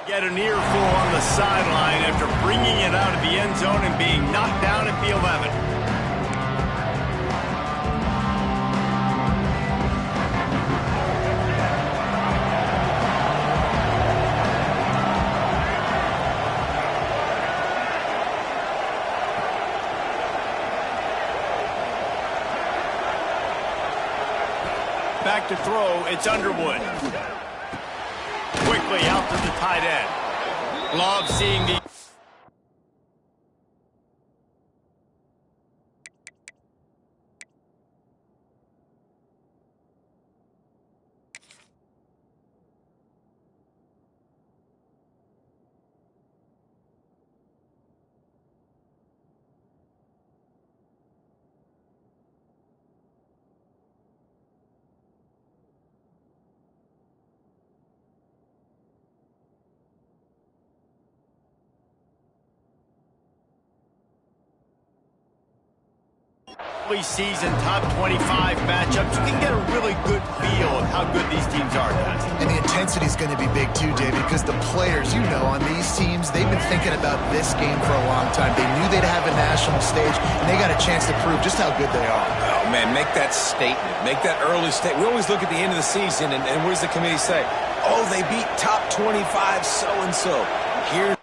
Get an earful on the sideline after bringing it out of the end zone and being knocked down at the 11. Back to throw, it's Underwood. Quickly out to the tight end. Love seeing the... season top 25 matchups, you can get a really good feel of how good these teams are, guys. And the intensity is going to be big too, David, because the players, you know, on these teams, they've been thinking about this game for a long time. They knew they'd have a national stage, and they got a chance to prove just how good they are. Oh, man, make that statement. Make that early statement. We always look at the end of the season, and what does the committee say? Oh, they beat top 25 so-and-so. Here.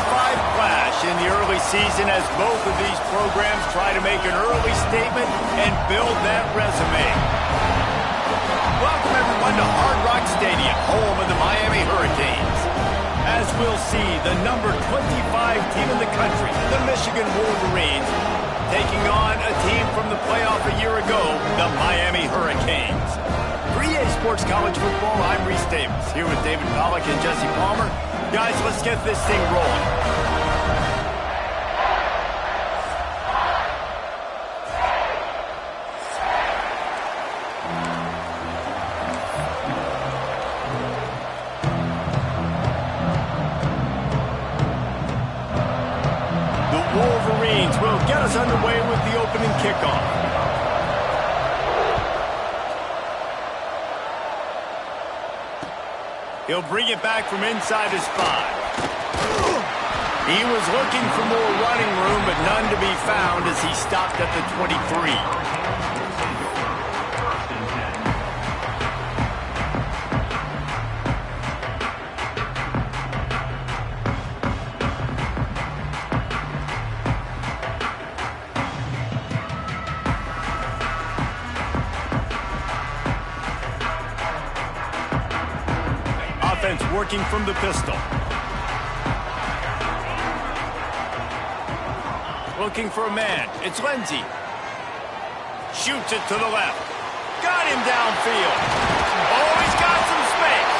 clash in the early season as both of these programs try to make an early statement and build that resume. Welcome everyone to Hard Rock Stadium, home of the Miami Hurricanes. As we'll see, the number 25 team in the country, the Michigan Wolverines, taking on a team from the playoff a year ago, the Miami Hurricanes. For EA Sports College Football, I'm Reese Davis, here with David Pollack and Jesse Palmer. Guys, let's get this thing rolling. The Wolverines will get us underway with the opening kickoff. He'll bring it back from inside his 5. He was looking for more running room, but none to be found as he stopped at the 23. Working from the pistol. Looking for a man. It's Lindsey. Shoots it to the left. Got him downfield. Oh, he's got some space.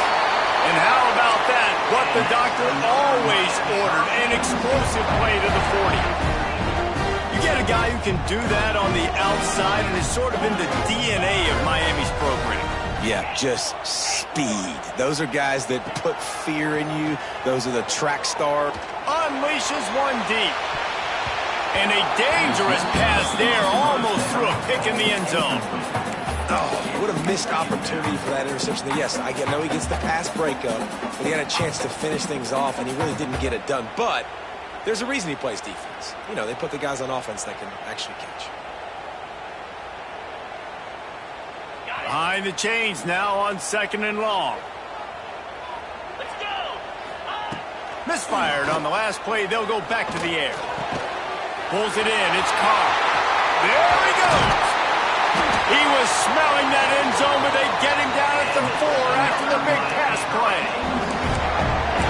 And how about that? What the doctor always ordered, an explosive play to the 40. You get a guy who can do that on the outside and is sort of in the DNA of Miami's program. Yeah, just speed. Those are guys that put fear in you. Those are the track stars. Unleashes one deep. And a dangerous pass there, almost threw a pick in the end zone. Oh, what a missed opportunity for that interception. Yes, I know he gets the pass breakup, but he had a chance to finish things off, and he really didn't get it done. But there's a reason he plays defense. You know, they put the guys on offense that can actually catch. Behind the chains now on 2nd and long. Let's go. Misfired on the last play. They'll go back to the air. Pulls it in. It's Carr. There he goes. He was smelling that end zone, but they get him down at the 4 after the big pass play.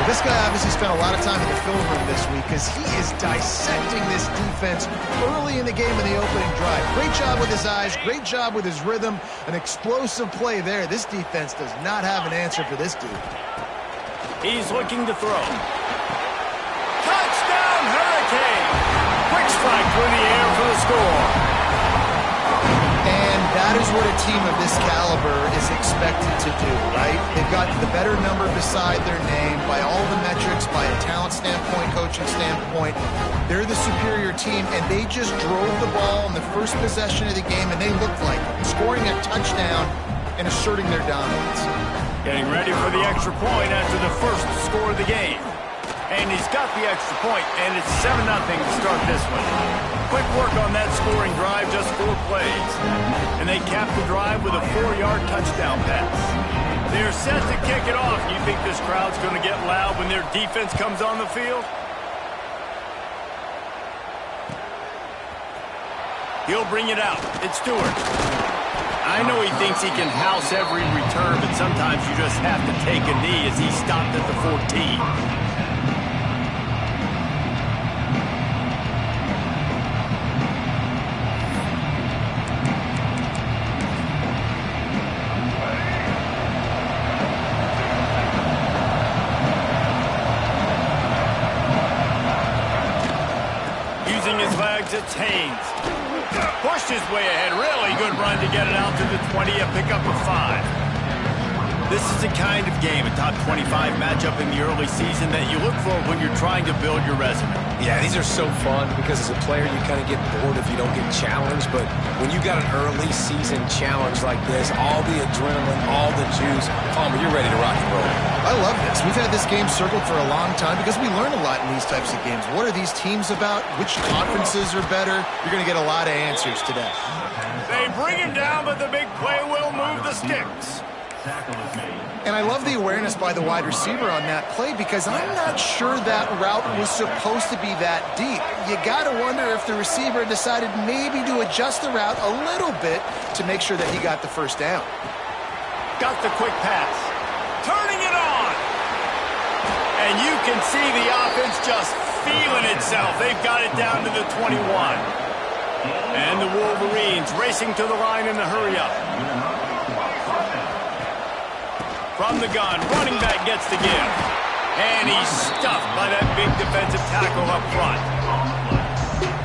Well, this guy obviously spent a lot of time in the film room this week because he is dissecting this defense early in the game in the opening drive. Great job with his eyes, great job with his rhythm, an explosive play there. This defense does not have an answer for this dude. He's looking to throw. Touchdown, Hurricane! Quick strike through the air for the score. And that is what a team of this caliber is expected to do, right? They've got the better number beside their name by all the metrics, by a talent standpoint, coaching standpoint. They're the superior team, and they just drove the ball in the first possession of the game, and they looked like it, scoring a touchdown and asserting their dominance. Getting ready for the extra point after the first score of the game. And he's got the extra point, and it's 7-0 to start this one. Quick work on that scoring drive, just 4 plays. And they cap the drive with a 4-yard touchdown pass. They're set to kick it off. You think this crowd's going to get loud when their defense comes on the field? He'll bring it out. It's Stewart. I know he thinks he can house every return, but sometimes you just have to take a knee as he stopped at the 14. It's Haynes. Pushed his way ahead. Really good run to get it out to the 20. A pickup of 5. This is the kind of game, a top 25 matchup in the early season, that you look for when you're trying to build your resume. Yeah, these are so fun because as a player, you kind of get bored if you don't get challenged. But when you got an early season challenge like this, all the adrenaline, all the juice, Palmer, you're ready to rock and roll. I love this. We've had this game circled for a long time because we learn a lot in these types of games. What are these teams about? Which conferences are better? You're going to get a lot of answers today. They bring him down, but the big play will move the sticks. And I love the awareness by the wide receiver on that play because I'm not sure that route was supposed to be that deep. You got to wonder if the receiver decided maybe to adjust the route a little bit to make sure that he got the first down. Got the quick pass. Turning it on. And you can see the offense just feeling itself. They've got it down to the 21. And the Wolverines racing to the line in the hurry-up. From the gun, running back gets the give. And he's stuffed by that big defensive tackle up front.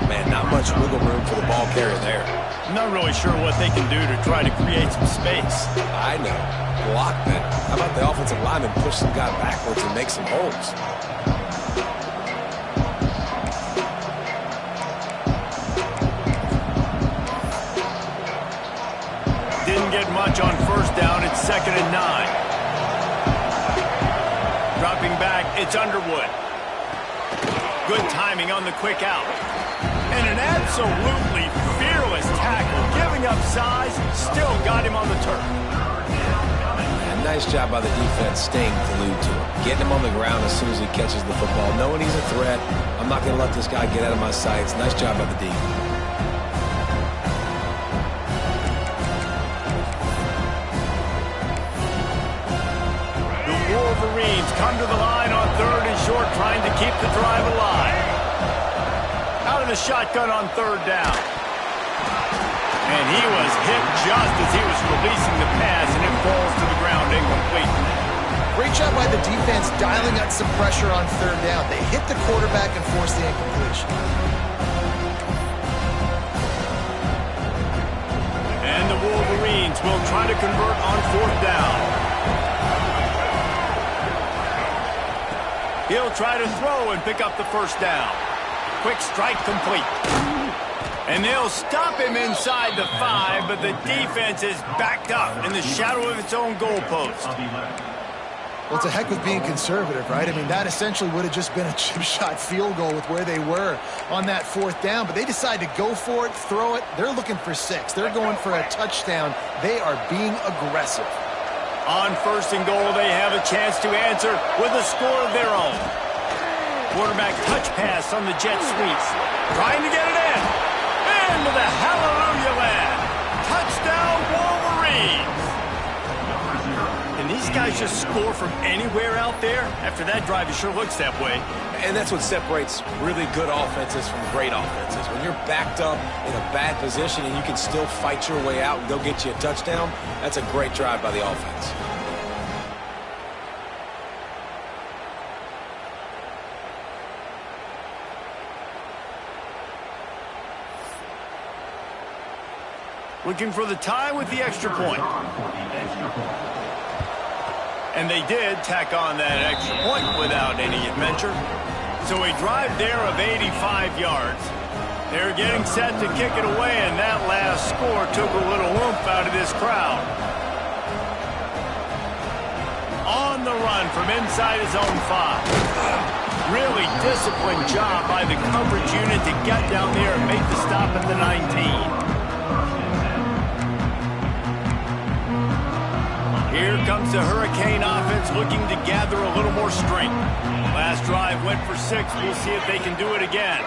Man, not much wiggle room for the ball carrier there. I'm not really sure what they can do to try to create some space. I know. Block better. How about the offensive lineman push some guy backwards and make some holes? Didn't get much on first down. It's 2nd and 9. Dropping back, it's Underwood. Good timing on the quick out. And an absolutely fearless tackle. Giving up size, still got him on the turf. And nice job by the defense staying glued to him. Getting him on the ground as soon as he catches the football. Knowing he's a threat, I'm not going to let this guy get out of my sights. Nice job by the D. Wolverines come to the line on 3rd and short, trying to keep the drive alive. Out of the shotgun on 3rd down. And he was hit just as he was releasing the pass, and it falls to the ground incomplete. Great job by the defense dialing up some pressure on 3rd down. They hit the quarterback and forced the incompletion. And the Wolverines will try to convert on 4th down. He'll try to throw and pick up the first down. Quick strike complete. And they'll stop him inside the 5, but the defense is backed up in the shadow of its own goalpost. Well, it's a heck of being conservative, right? I mean, that essentially would have just been a chip shot field goal with where they were on that 4th down, but they decide to go for it, throw it. They're looking for 6. They're going for a touchdown. They are being aggressive. On 1st and goal, they have a chance to answer with a score of their own. Quarterback touch pass on the jet sweeps. Trying to get it in. Into the hallelujah land. Touchdown, Wolverines. And these guys just score from anywhere out there? After that drive, it sure looks that way. And that's what separates really good offenses from great offenses. When you're backed up in a bad position and you can still fight your way out and go get you a touchdown, that's a great drive by the offense. Looking for the tie with the extra point. And they did tack on that extra point without any adventure. So a drive there of 85 yards. They're getting set to kick it away, and that last score took a little oomph out of this crowd. On the run from inside his own 5. Really disciplined job by the coverage unit to get down there and make the stop at the 19. Here comes the Hurricane offense looking to gather a little more strength. Last drive went for 6. We'll see if they can do it again.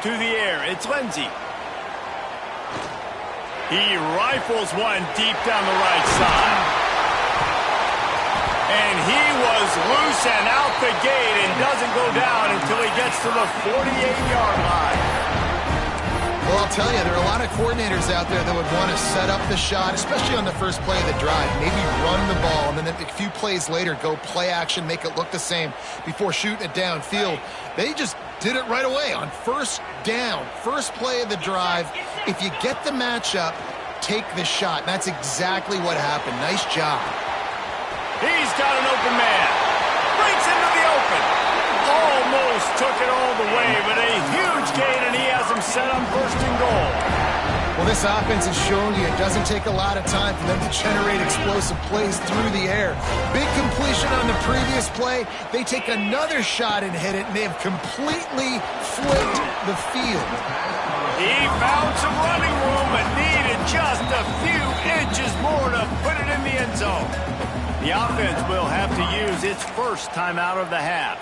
To the air, it's Lindsey. He rifles one deep down the right side. And he was loose and out the gate and doesn't go down until he gets to the 48-yard line. Well, I'll tell you, there are a lot of coordinators out there that would want to set up the shot, especially on the first play of the drive, maybe run the ball, and then a few plays later go play action, make it look the same before shooting it downfield. They just did it right away on 1st down, first play of the drive. If you get the matchup, take the shot. And that's exactly what happened. Nice job. He's got an open man. Breaks into the open. Almost took it all the way, but a huge gain, and he has him set on 1st and goal. Well, this offense has shown you it doesn't take a lot of time for them to generate explosive plays through the air. Big completion on the previous play. They take another shot and hit it, and they have completely flipped the field. He found some running room, but needed just a few inches more to put it in the end zone. The offense will have to use its first timeout of the half.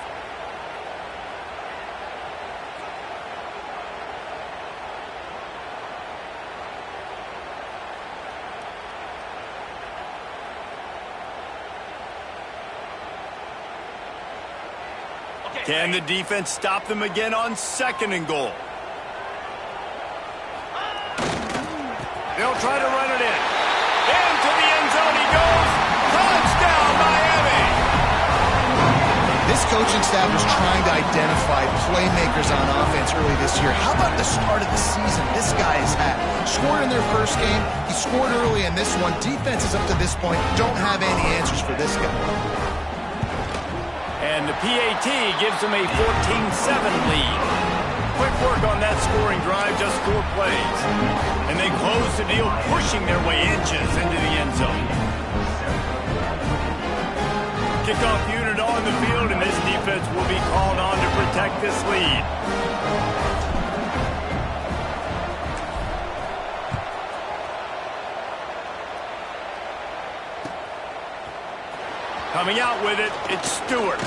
Can the defense stop them again on 2nd and goal? They'll try to run it in. Into the end zone he goes. Touchdown, Miami! This coaching staff was trying to identify playmakers on offense early this year. How about the start of the season this guy has had? Scored in their first game. He scored early in this one. Defenses up to this point don't have any answers for this guy. And the PAT gives them a 14-7 lead. Quick work on that scoring drive, just 4 plays. And they close the deal, pushing their way inches into the end zone. Kickoff unit on the field, and this defense will be called on to protect this lead. Coming out with it, it's Stewart.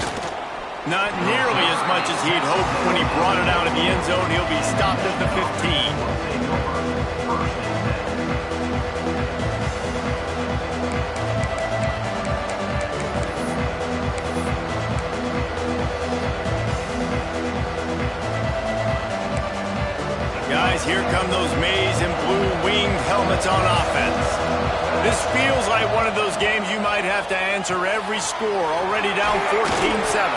Not nearly as much as he'd hoped when he brought it out of the end zone. He'll be stopped at the 15. Guys, here come those maize and blue winged helmets on offense. This feels like one of those games you might have to answer every score, already down 14-7.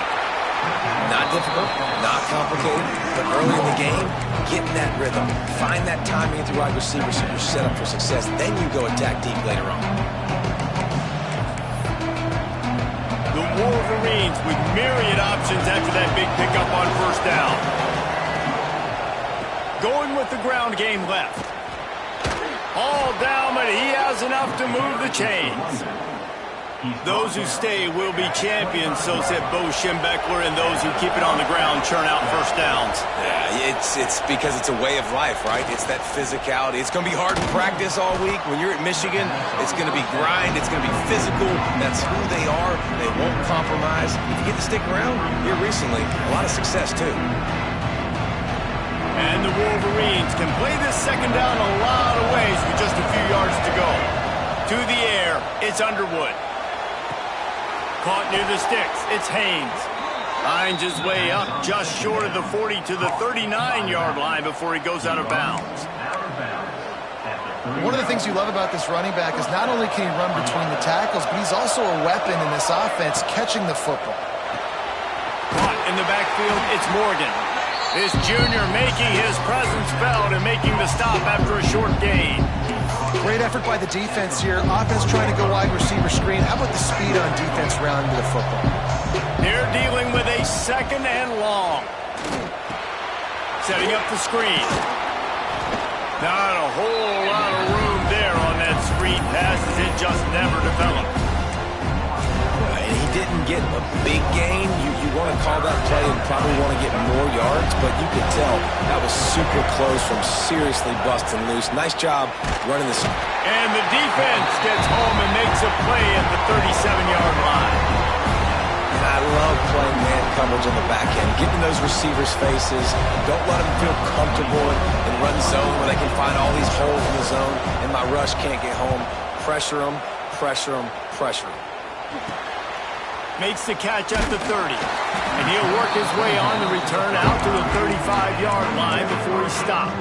Not difficult, not complicated, but early in the game, getting that rhythm. Find that timing at the wide receiver so you're set up for success. Then you go attack deep later on. The Wolverines with myriad options after that big pickup on 1st down. Going with the ground game left. All down, but he has enough to move the chains. Those who stay will be champions, so said Bo Schembechler, and those who keep it on the ground churn out 1st downs. Yeah, it's because it's a way of life, right? It's that physicality. It's going to be hard in practice all week. When you're at Michigan, it's going to be grind. It's going to be physical. That's who they are. They won't compromise. If you get to stick around here recently, a lot of success, too. And the Wolverines can play this 2nd down a lot of ways with just a few yards to go. To the air, it's Underwood. Caught near the sticks, it's Haynes. Finds his way up just short of the 40 to the 39-yard line before he goes out of bounds. One of the things you love about this running back is not only can he run between the tackles, but he's also a weapon in this offense catching the football. Caught in the backfield, it's Morgan. This junior making his presence felt and making the stop after a short gain. Great effort by the defense here. Offense trying to go wide receiver screen. How about the speed on defense rounding the football? They're dealing with a 2nd and long. Setting up the screen. Not a whole lot of room there on that screen pass as it just never developed. And he didn't get a big gain. You want to call that play and probably want to get more yards, but you could tell that was super close from seriously busting loose. Nice job running this. And the defense gets home and makes a play at the 37-yard line. And I love playing man coverage on the back end, getting those receivers' faces. Don't let them feel comfortable and run zone where they can find all these holes in the zone, and my rush can't get home. Pressure them, pressure them, pressure them. Makes the catch at the 30. And he'll work his way on the return out to the 35-yard line before he stopped.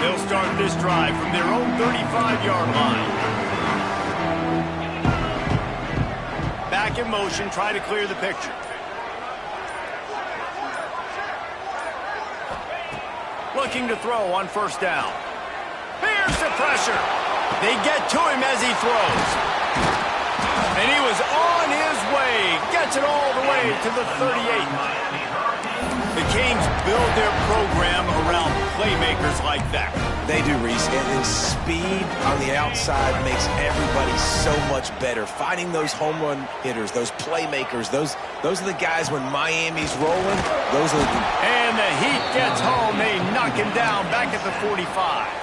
They'll start this drive from their own 35-yard line. Back in motion, try to clear the picture. Looking to throw on 1st down. Here's the pressure. They get to him as he throws. And he was on his way. Gets it all the way to the 38. The Canes build their program around playmakers like that. They do, Reese, and speed on the outside makes everybody so much better. Finding those home run hitters, those playmakers, those are the guys when Miami's rolling, those are the... And the Heat gets home. They knock him down back at the 45.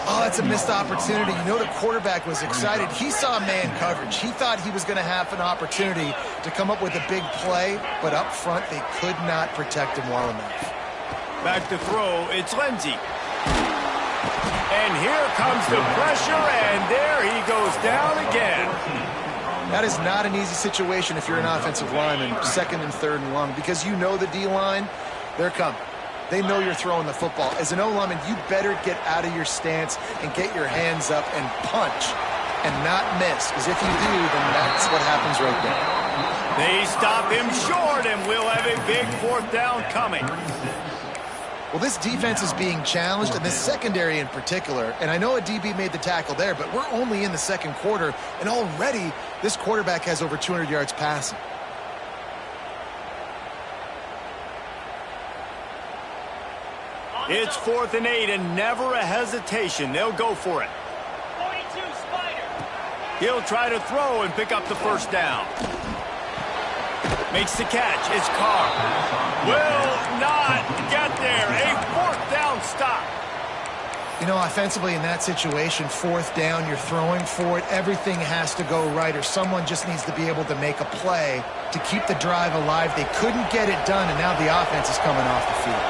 Oh, that's a missed opportunity. You know the quarterback was excited. He saw man coverage. He thought he was going to have an opportunity to come up with a big play, but up front they could not protect him well enough. Back to throw, it's Lindsey. And here comes the pressure, and there he goes down again. That is not an easy situation if you're an offensive lineman, second and third and long, because you know the D-line, they're coming. They know you're throwing the football. As an O-lineman, you better get out of your stance and get your hands up and punch and not miss, because if you do, then that's what happens right there. They stop him short, and we'll have a big fourth down coming. Well, this defense is being challenged, and this secondary in particular, and I know a DB made the tackle there, but we're only in the second quarter, and already this quarterback has over 200 yards passing. It's 4th and 8, and never a hesitation. They'll go for it. 42 Spider. He'll try to throw and pick up the first down. Makes the catch. It's Carr. Will not get there. A 4th down stop. You know, offensively in that situation, 4th down, you're throwing for it. Everything has to go right, or someone just needs to be able to make a play to keep the drive alive. They couldn't get it done, and now the offense is coming off the field.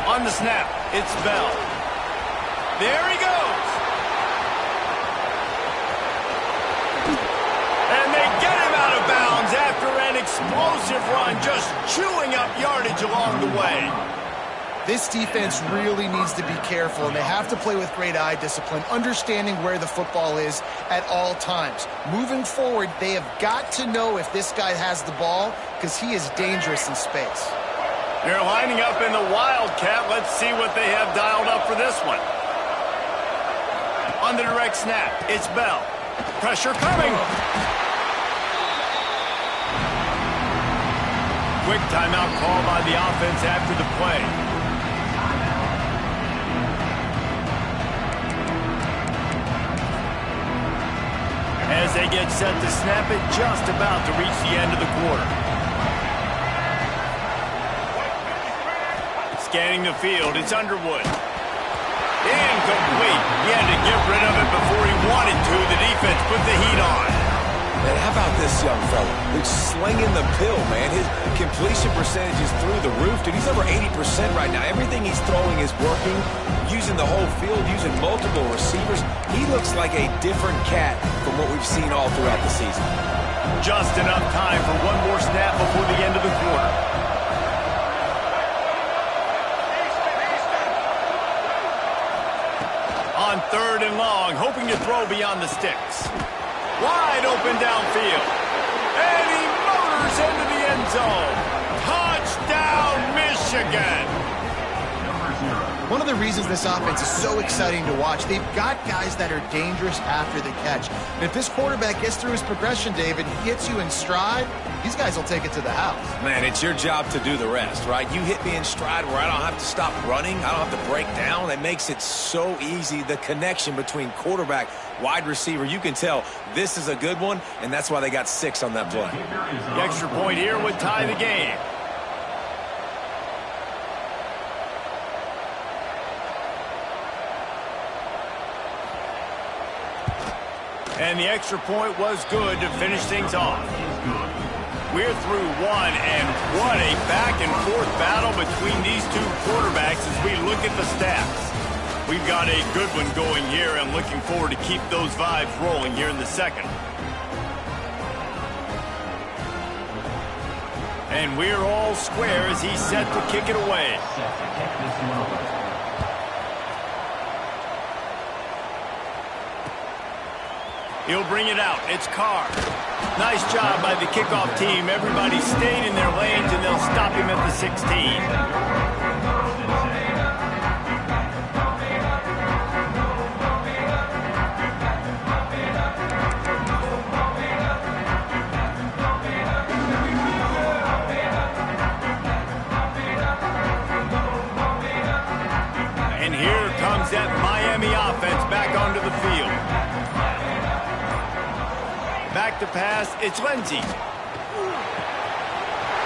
On the snap, it's Bell. There he goes. And they get him out of bounds after an explosive run, just chewing up yardage along the way. This defense really needs to be careful, and they have to play with great eye discipline, understanding where the football is at all times. Moving forward, they have got to know if this guy has the ball, because he is dangerous in space. They're lining up in the Wildcat. Let's see what they have dialed up for this one. On the direct snap, it's Bell. Pressure coming. Quick timeout call by the offense after the play. As they get set to snap it, just about to reach the end of the quarter. Scanning the field, it's Underwood. Incomplete. He had to get rid of it before he wanted to. The defense put the heat on. And how about this young fella who's slinging the pill, man? His completion percentage is through the roof. Dude, he's over 80% right now. Everything he's throwing is working, using the whole field, using multiple receivers. He looks like a different cat from what we've seen all throughout the season. Just enough time for one more snap before the end of the quarter. On 3rd and long, hoping to throw beyond the sticks. Wide open downfield. And he motors into the end zone. Touchdown, Michigan. One of the reasons this offense is so exciting to watch, they've got guys that are dangerous after the catch. And if this quarterback gets through his progression, David, he hits you in stride, these guys will take it to the house. Man, it's your job to do the rest, right? You hit me in stride where I don't have to stop running. I don't have to break down. It makes it so easy. The connection between quarterback, wide receiver, you can tell this is a good one, and that's why they got 6 on that play. The extra point here would tie the game. And the extra point was good to finish things off. We're through one, and what a back-and-forth battle between these two quarterbacks as we look at the stats. We've got a good one going here. I'm looking forward to keep those vibes rolling here in the second. And we're all square as he's set to kick it away. He'll bring it out. It's Carr. Nice job by the kickoff team. Everybody stayed in their lanes, and they'll stop him at the 16. back to pass. It's Lindsey.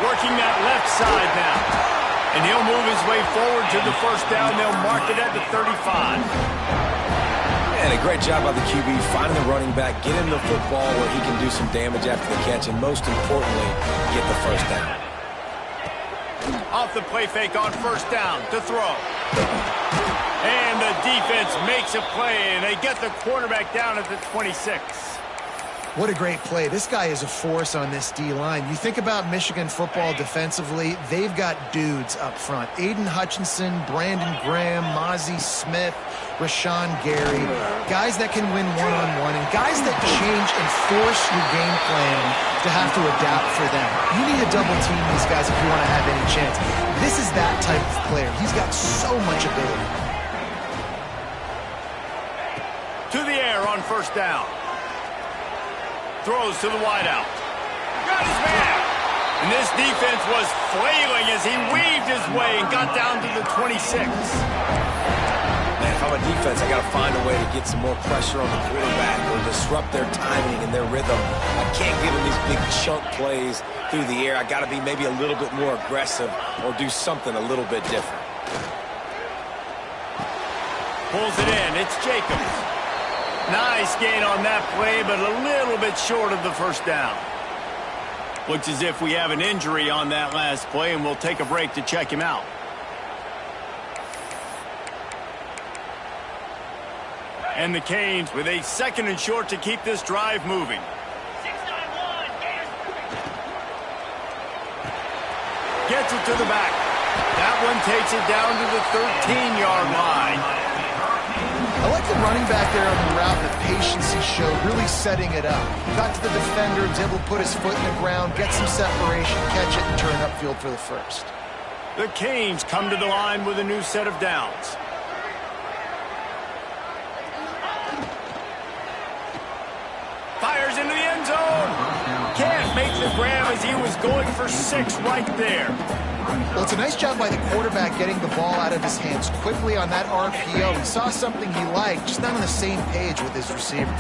Working that left side now. And he'll move his way forward to the first down. They'll mark it at the 35. And a great job by the QB finding the running back, get him the football where he can do some damage after the catch, and most importantly, get the first down. Off the play fake on first down to throw. And the defense makes a play, and they get the quarterback down at the 26. What a great play. This guy is a force on this D-line. You think about Michigan football defensively, they've got dudes up front. Aiden Hutchinson, Brandon Graham, Mozzie Smith, Rashawn Gary. Guys that can win one-on-one and guys that change and force your game plan to have to adapt for them. You need to double team these guys if you want to have any chance. This is that type of player. He's got so much ability. To the air on first down. Throws to the wideout. Got his man. And this defense was flailing as he weaved his way and got down to the 26. Man, if I'm a defense, I got to find a way to get some more pressure on the quarterback or disrupt their timing and their rhythm. I can't give them these big chunk plays through the air. I got to be maybe a little bit more aggressive or do something a little bit different. Pulls it in. It's Jacobs. Nice gain on that play, but a little bit short of the first down. Looks as if we have an injury on that last play, and we'll take a break to check him out. And the Canes with a 2nd and short to keep this drive moving. 6-9-1, Gators. Gets it to the back. That one takes it down to the 13-yard line. I like the running back there on the route, the patience he showed, really setting it up. Got to the defender, was able to put his foot in the ground, get some separation, catch it, and turn upfield for the first. The Canes come to the line with a new set of downs. Fires into the end zone. Can't make the grab as he was going for 6 right there. Well, it's a nice job by the quarterback getting the ball out of his hands quickly on that RPO. He saw something he liked, just not on the same page with his receiver.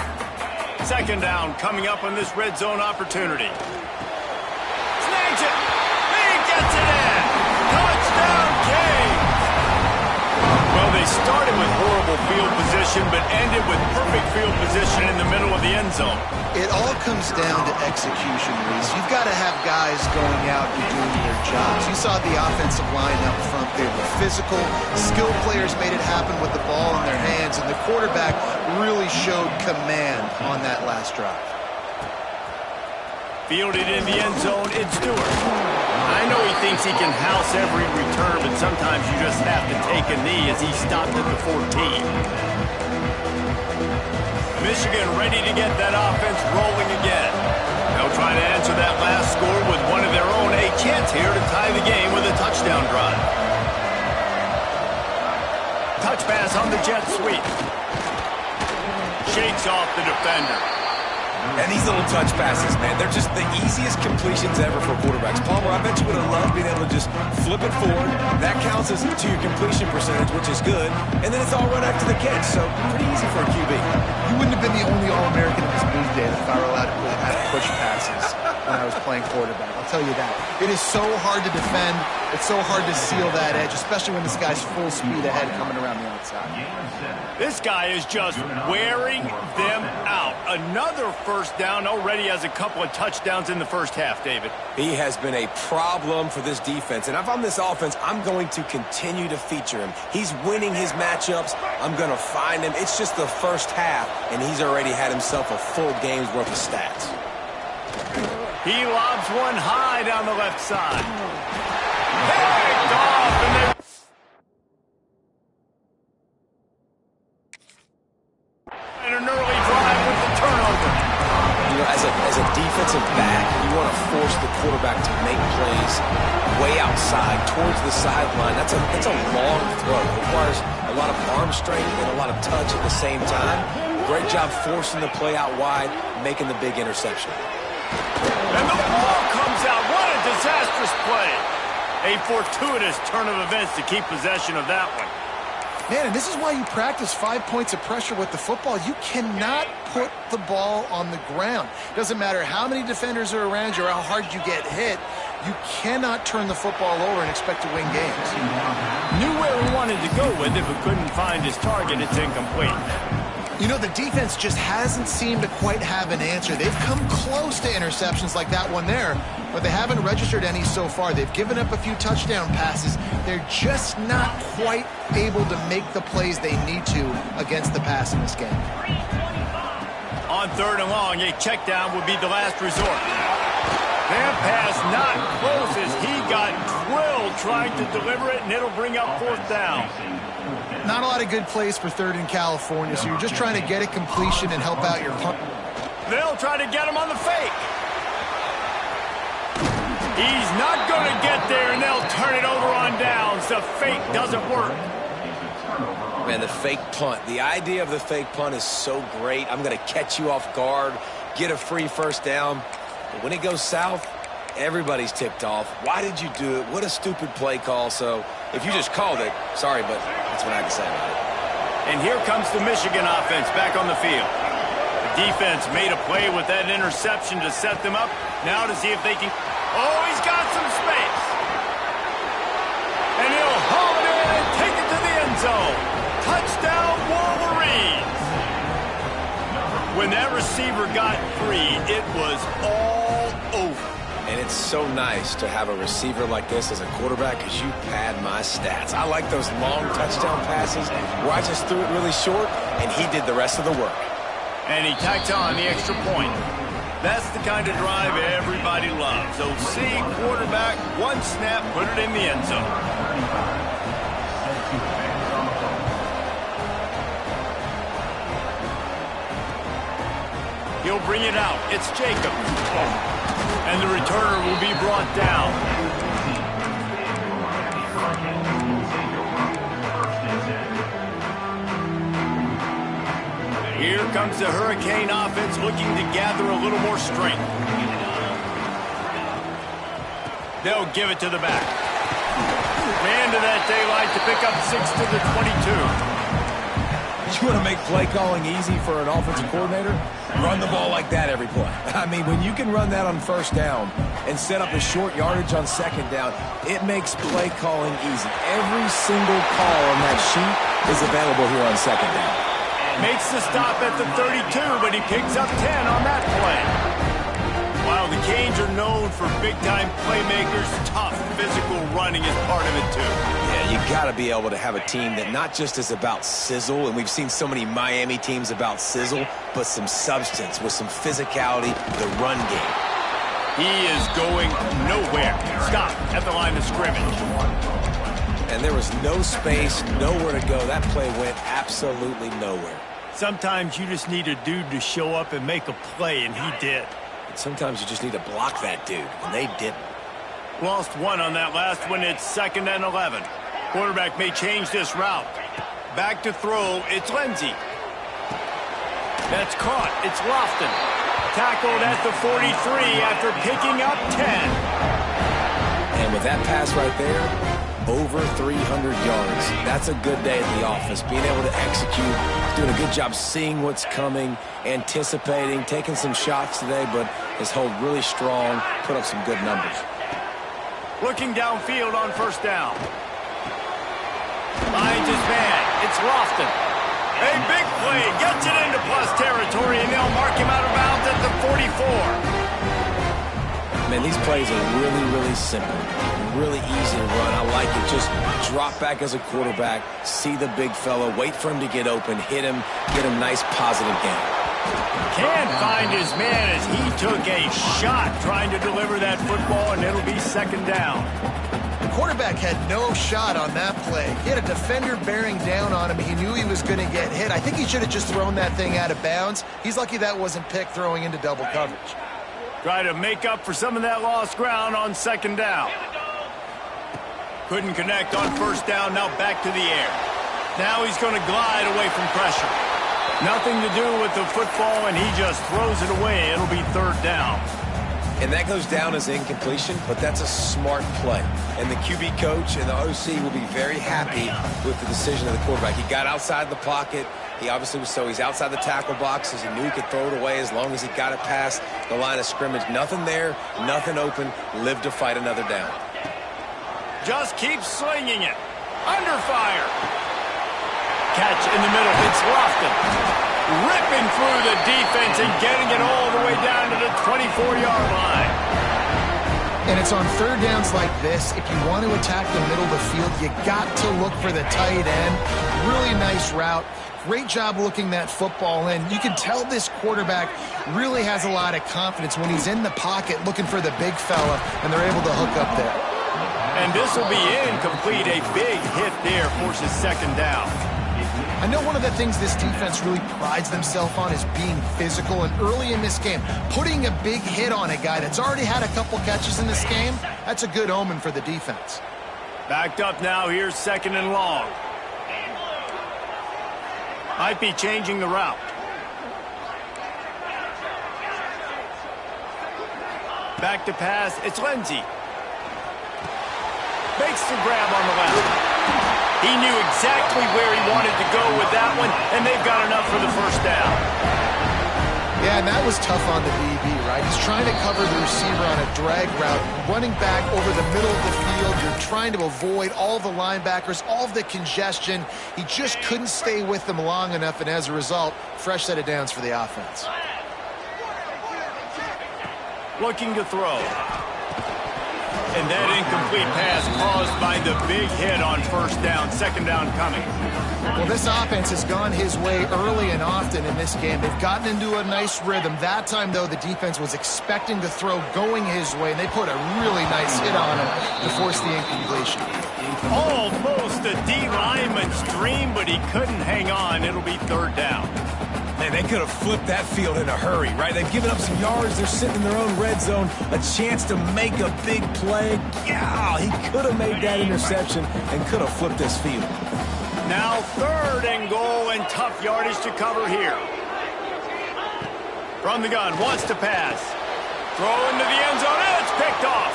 2nd down coming up on this red zone opportunity. Snags it. He gets it in. Touchdown, Canes. Well, they started with horrible field position, but ended with perfect field position in the middle of the end zone. It all comes down to execution, Reese. You've got to have guys going out and doing their jobs. You saw the offensive line up front. They were physical. Skilled players made it happen with the ball in their hands, and the quarterback really showed command on that last drive. Fielded in the end zone, it's Stewart. I know he thinks he can house every return, but sometimes you just have to take a knee as he stopped at the 14. Michigan ready to get that offense rolling again. They'll try to answer that last score with one of their own. A chance here to tie the game with a touchdown drive. Touch pass on the jet sweep. Shakes off the defender. And these little touch passes, man, they're just the easiest completions ever for quarterbacks. Palmer, I bet you would have loved being able to just flip it forward. That counts as to your completion percentage, which is good. And then it's all right after the catch, so pretty easy for a QB. You wouldn't have been the only All-American in this booth, Dave, if I were allowed to really have push passes when I was playing quarterback. I'll tell you that. It is so hard to defend. It's so hard to seal that edge, especially when this guy's full speed ahead coming around the outside. This guy is just wearing them out. Another first down, already has a couple of touchdowns in the first half, David. He has been a problem for this defense. And if I'm this offense, I'm going to continue to feature him. He's winning his matchups. I'm going to find him. It's just the first half, and he's already had himself a full game's worth of stats. He lobs one high down the left side. Picked off, and they... And an early drive with the turnover. You know, as a defensive back, you want to force the quarterback to make plays way outside, towards the sideline. That's a long throw. It requires a lot of arm strength and a lot of touch at the same time. Great job forcing the play out wide, making the big interception. And the ball comes out. What a disastrous play. A fortuitous turn of events to keep possession of that one. Man, and this is why you practice 5 points of pressure with the football. You cannot put the ball on the ground. Doesn't matter how many defenders are around you or how hard you get hit. You cannot turn the football over and expect to win games. Knew where he wanted to go with it, but couldn't find his target. It's incomplete. You know, the defense just hasn't seemed to quite have an answer. They've come close to interceptions like that one there, but they haven't registered any so far. They've given up a few touchdown passes. They're just not quite able to make the plays they need to against the pass in this game. On 3rd and long, a check down would be the last resort. That pass not close as he got drilled trying to deliver it, and it'll bring up 4th down. Not a lot of good plays for 3rd in California, so you're just trying to get a completion and help out your punt. They'll try to get him on the fake. He's not going to get there, and they'll turn it over on downs. The fake doesn't work. Man, the fake punt. The idea of the fake punt is so great. I'm going to catch you off guard, get a free 1st down. But when it goes south, everybody's ticked off. Why did you do it? What a stupid play call. So if you just called it, sorry, but that's what I can say about it. And here comes the Michigan offense back on the field. The defense made a play with that interception to set them up. Now to see if they can... Oh, he's got some space. And he'll haul it in and take it to the end zone. Touchdown, Wolverines. When that receiver got free, it was all over. And it's so nice to have a receiver like this as a quarterback because you pad my stats. I like those long touchdown passes where I just threw it really short and he did the rest of the work. And he tacked on the extra point. That's the kind of drive everybody loves. OC, quarterback, one snap, put it in the end zone. He'll bring it out. It's Jacob. And the returner will be brought down. Here comes the Hurricane offense looking to gather a little more strength. They'll give it to the back. Man to that daylight to pick up 6 to the 22. You want to make play calling easy for an offensive coordinator? Run the ball like that every play. I mean, when you can run that on 1st down and set up a short yardage on 2nd down, it makes play calling easy. Every single call on that sheet is available here on 2nd down. Makes the stop at the 32, but he picks up 10 on that play. While the Canes are known for big-time playmakers, tough physical running is part of it, too. Yeah, you got to be able to have a team that not just is about sizzle, and we've seen so many Miami teams about sizzle, but some substance with some physicality, the run game. He is going nowhere. Stop at the line of scrimmage. And there was no space, nowhere to go. That play went absolutely nowhere. Sometimes you just need a dude to show up and make a play, and he did. And sometimes you just need to block that dude, and they didn't. Lost one on that last one. It's 2nd and 11. Quarterback may change this route. Back to throw. It's Lindsey. That's caught. It's Lofton. Tackled at the 43 after picking up 10. And with that pass right there, over 300 yards. That's a good day at the office. Being able to execute, doing a good job seeing what's coming, anticipating, taking some shots today, but has held really strong, put up some good numbers. Looking downfield on 1st down. Finds his man. It's Lofton. A big play. Gets it into plus territory, and they'll mark him out of bounds at the 44. Man, these plays are really, really simple. Really easy to run. I like it. Just drop back as a quarterback, see the big fella, wait for him to get open, hit him, get him nice positive gain. Can't find his man as he took a shot trying to deliver that football, and it'll be 2nd down. The quarterback had no shot on that play. He had a defender bearing down on him. He knew he was going to get hit. I think he should have just thrown that thing out of bounds. He's lucky that wasn't picked throwing into double coverage. Try to make up for some of that lost ground on 2nd down. Couldn't connect on 1st down, now back to the air. Now he's going to glide away from pressure. Nothing to do with the football, and he just throws it away. It'll be 3rd down. And that goes down as incompletion, but that's a smart play. And the QB coach and the OC will be very happy with the decision of the quarterback. He got outside the pocket. He obviously was he's outside the tackle boxes. He knew he could throw it away as long as he got it past the line of scrimmage. Nothing there, nothing open. Live to fight another down. Just keep slinging it. Under fire. Catch in the middle. It's Lofton. Ripping through the defense and getting it all the way down to the 24-yard line. And it's on third downs like this. If you want to attack the middle of the field, you got to look for the tight end. Really nice route. Great job looking that football in. You can tell this quarterback really has a lot of confidence when he's in the pocket looking for the big fella, and they're able to hook up there. And this will be incomplete. A big hit there forces second down. I know one of the things this defense really prides themselves on is being physical, and early in this game, putting a big hit on a guy that's already had a couple catches in this game, that's a good omen for the defense. Backed up now, here's second and long. Might be changing the route. Back to pass, it's Lindsey. Makes the grab on the left. He knew exactly where he wanted to go with that one, and they've got enough for the first down. Yeah, and that was tough on the DB, right? He's trying to cover the receiver on a drag route, running back over the middle of the field. You're trying to avoid all the linebackers, all of the congestion. He just couldn't stay with them long enough, and as a result, fresh set of downs for the offense. Looking to throw. And that incomplete pass caused by the big hit on first down. Second down coming. Well, this offense has gone his way early and often in this game. They've gotten into a nice rhythm. That time, though, the defense was expecting the throw going his way, and they put a really nice hit on him to force the incompletion. Almost a D lineman's dream, but he couldn't hang on. It'll be third down. Man, they could have flipped that field in a hurry, right? They've given up some yards. They're sitting in their own red zone. A chance to make a big play. Yeah, he could have made that interception and could have flipped this field. Now third and goal, and tough yardage to cover here. From the gun, wants to pass. Throw into the end zone, and it's picked off.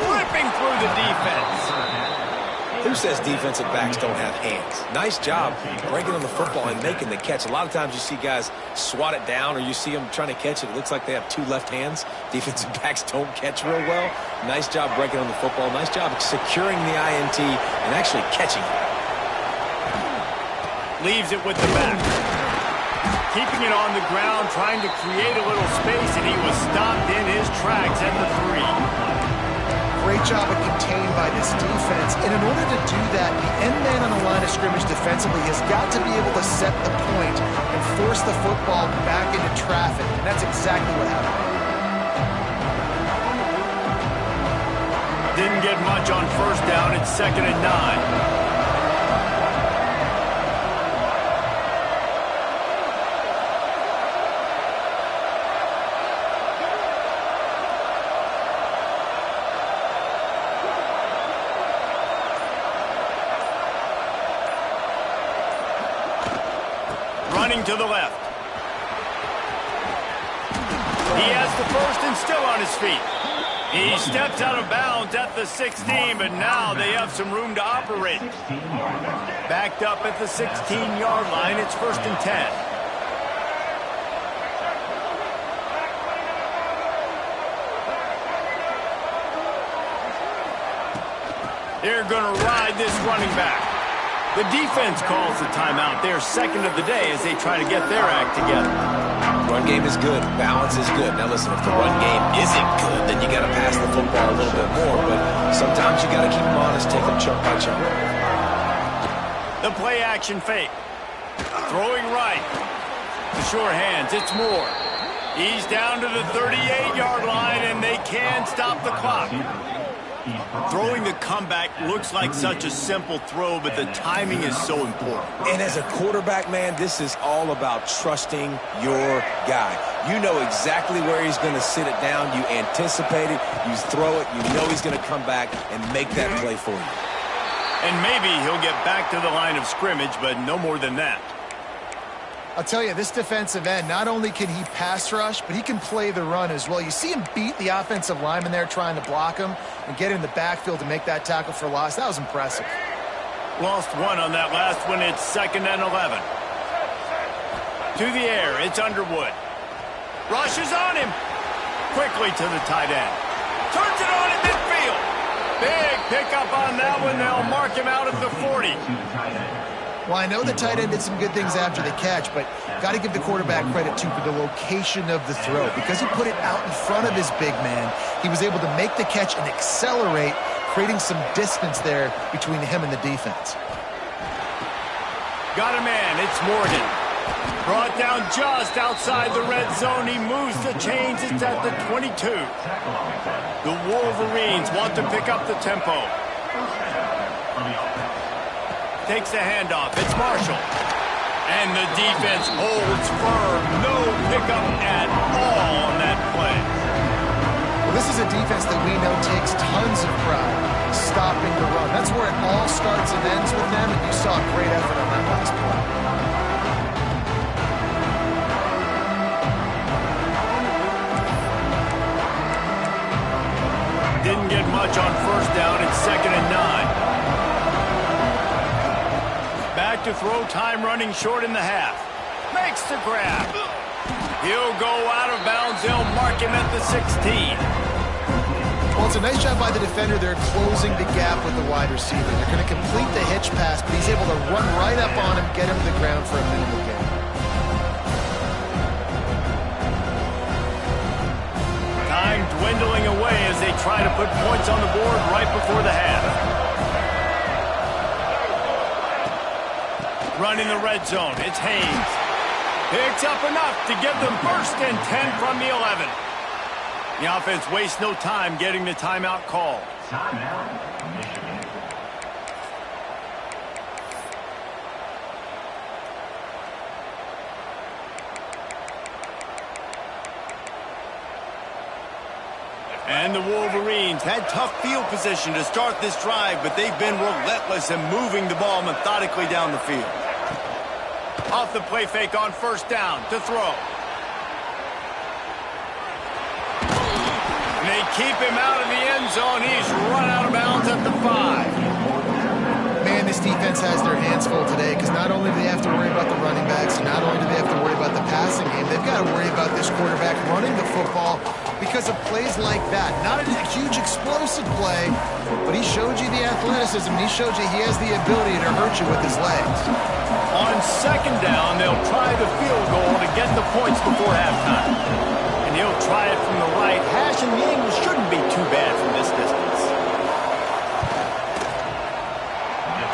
Ripping through the defense. Who says defensive backs don't have hands? Nice job breaking on the football and making the catch. A lot of times you see guys swat it down, or you see them trying to catch it. It looks like they have two left hands. Defensive backs don't catch real well. Nice job breaking on the football. Nice job securing the INT and actually catching it. Leaves it with the back. Keeping it on the ground, trying to create a little space, and he was stopped in his tracks at the 3. Great job of contained by this defense. And in order to do that, the end man on the line of scrimmage defensively has got to be able to set the point and force the football back into traffic. And that's exactly what happened. Didn't get much on first down. It's second and 9. Running to the left. He has the first and still on his feet. He steps out of bounds at the 16, but now they have some room to operate. Backed up at the 16-yard line, it's first and 10. They're going to ride this running back. The defense calls the timeout. They're second of the day as they try to get their act together. Run game is good. Balance is good. Now listen, if the run game isn't good, then you got to pass the football a little bit more. But sometimes you got to keep them honest, take them chunk by chunk. The play action fake. Throwing right. The sure hands. It's Moore. He's down to the 38-yard line, and they can stop the clock. Throwing the comeback looks like such a simple throw, but the timing is so important. And as a quarterback, man, this is all about trusting your guy. You know exactly where he's going to sit it down. You anticipate it. You throw it. You know he's going to come back and make that play for you. And maybe he'll get back to the line of scrimmage, but no more than that. I'll tell you, this defensive end, not only can he pass rush, but he can play the run as well. You see him beat the offensive lineman there trying to block him and get in the backfield to make that tackle for loss. That was impressive. Lost one on that last one. It's 2nd and 11. To the air, it's Underwood. Rushes on him. Quickly to the tight end. Turns it on in midfield. Big pickup on that one. They'll mark him out at the 40. Well, I know the tight end did some good things after the catch, but got to give the quarterback credit, too, for the location of the throw. Because he put it out in front of his big man, he was able to make the catch and accelerate, creating some distance there between him and the defense. Got a man. It's Morgan. Brought down just outside the red zone. He moves the chains. It's at the 22. The Wolverines want to pick up the tempo. Takes the handoff. It's Marshall. And the defense holds firm. No pickup at all on that play. Well, this is a defense that we know takes tons of pride stopping the run. That's where it all starts and ends with them, and you saw a great effort on that last play. Didn't get much on first down. It's 2nd and 9. Back to throw, time running short in the half. Makes the grab. He'll go out of bounds. They'll mark him at the 16. Well, it's a nice job by the defender. They're closing the gap with the wide receiver. They're going to complete the hitch pass, but he's able to run right up on him, get him to the ground for a minimal gain. Time dwindling away as they try to put points on the board right before the half. Running the red zone, it's Haynes. Picks up enough to give them 1st and 10 from the 11. The offense wastes no time getting the timeout call. Timeout, Michigan. And the Wolverines had tough field position to start this drive, but they've been relentless in moving the ball methodically down the field. Off the play fake on first down to throw. And they keep him out of the end zone. He's run out of bounds at the 5. Man, this defense has their hands full today because not only do they have to worry about the running backs, and not only do they have to worry about the passing game, they've got to worry about this quarterback running the football because of plays like that. Not a huge explosive play, but he showed you the athleticism. He showed you he has the ability to hurt you with his legs. On 2nd down, they'll try the field goal to get the points before halftime. And he'll try it from the right. Hashing the angle shouldn't be too bad from this distance.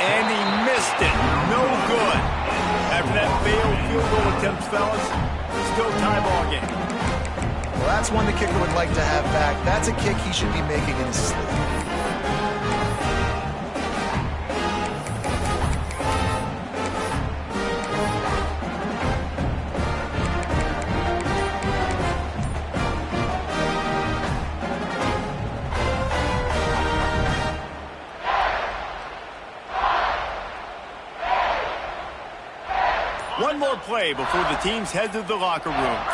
And he missed it. No good. After that failed field goal attempt, fellas, still tie ball game. Well, that's one the kicker would like to have back. That's a kick he should be making in his sleep. One more play before the teams head to the locker rooms.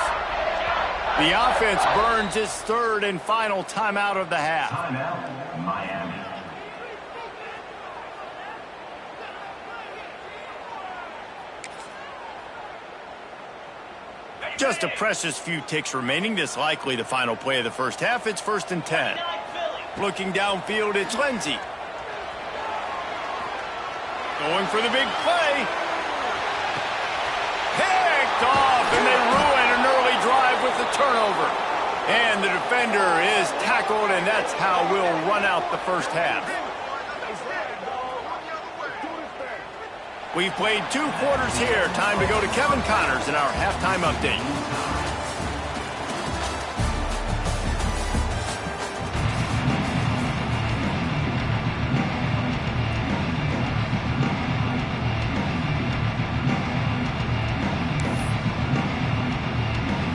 The offense burns its 3rd and final timeout of the half. Timeout, Miami. Just a precious few ticks remaining. This likely the final play of the first half. It's 1st and 10. Looking downfield, it's Lindsey. Going for the big play. Picked off, and they ruin an early drive with the turnover. And the defender is tackled, and that's how we'll run out the first half. We've played 2 quarters here. Time to go to Kevin Connors in our halftime update.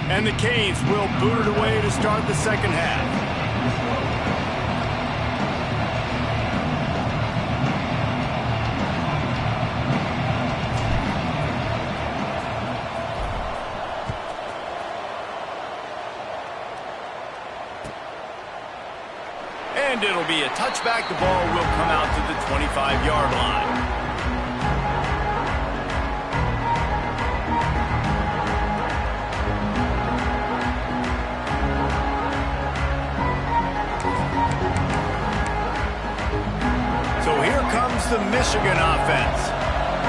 And the Canes will boot it away to start the second half. And it'll be a touchback. The ball will come out to the 25-yard line. So here comes the Michigan offense.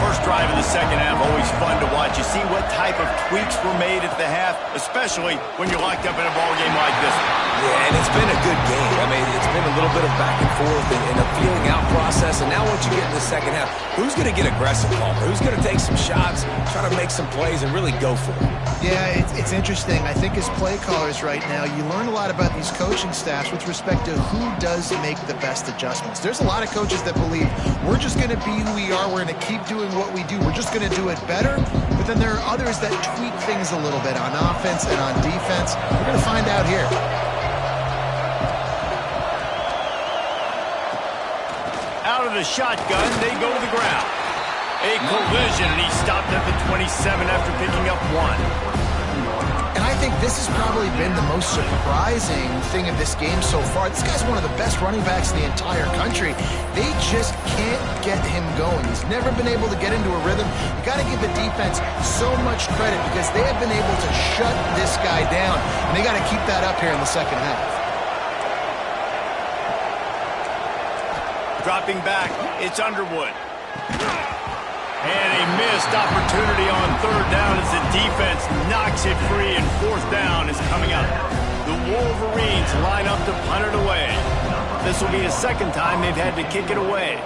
First drive of the second half, always fun to watch. You see what type of tweaks were made at the half, especially when you're locked up in a ball game like this one. Yeah, and it's been a good game. I mean, it's been a little bit of back and forth and a feeling out process. And now once you get in the second half, who's going to get aggressive, Palmer? Who's going to take some shots, try to make some plays, and really go for it? Yeah, it's interesting. I think as play callers right now, you learn a lot about these coaching staffs with respect to who does make the best adjustments. There's a lot of coaches that believe we're just going to be who we are. We're going to keep doing what we do. We're just going to do it better. But then there are others that tweak things a little bit on offense and on defense. We're going to find out here. Out of the shotgun, they go to the ground. A collision, and he stopped at the 27 after picking up 1. And I think this has probably been the most surprising thing of this game so far. This guy's one of the best running backs in the entire country. They just can't get him going. He's never been able to get into a rhythm. You got to give the defense so much credit because they have been able to shut this guy down. And they got to keep that up here in the second half. Dropping back, it's Underwood. And a missed opportunity on third down as the defense knocks it free, and fourth down is coming up. The Wolverines line up to punt it away. This will be the second time they've had to kick it away.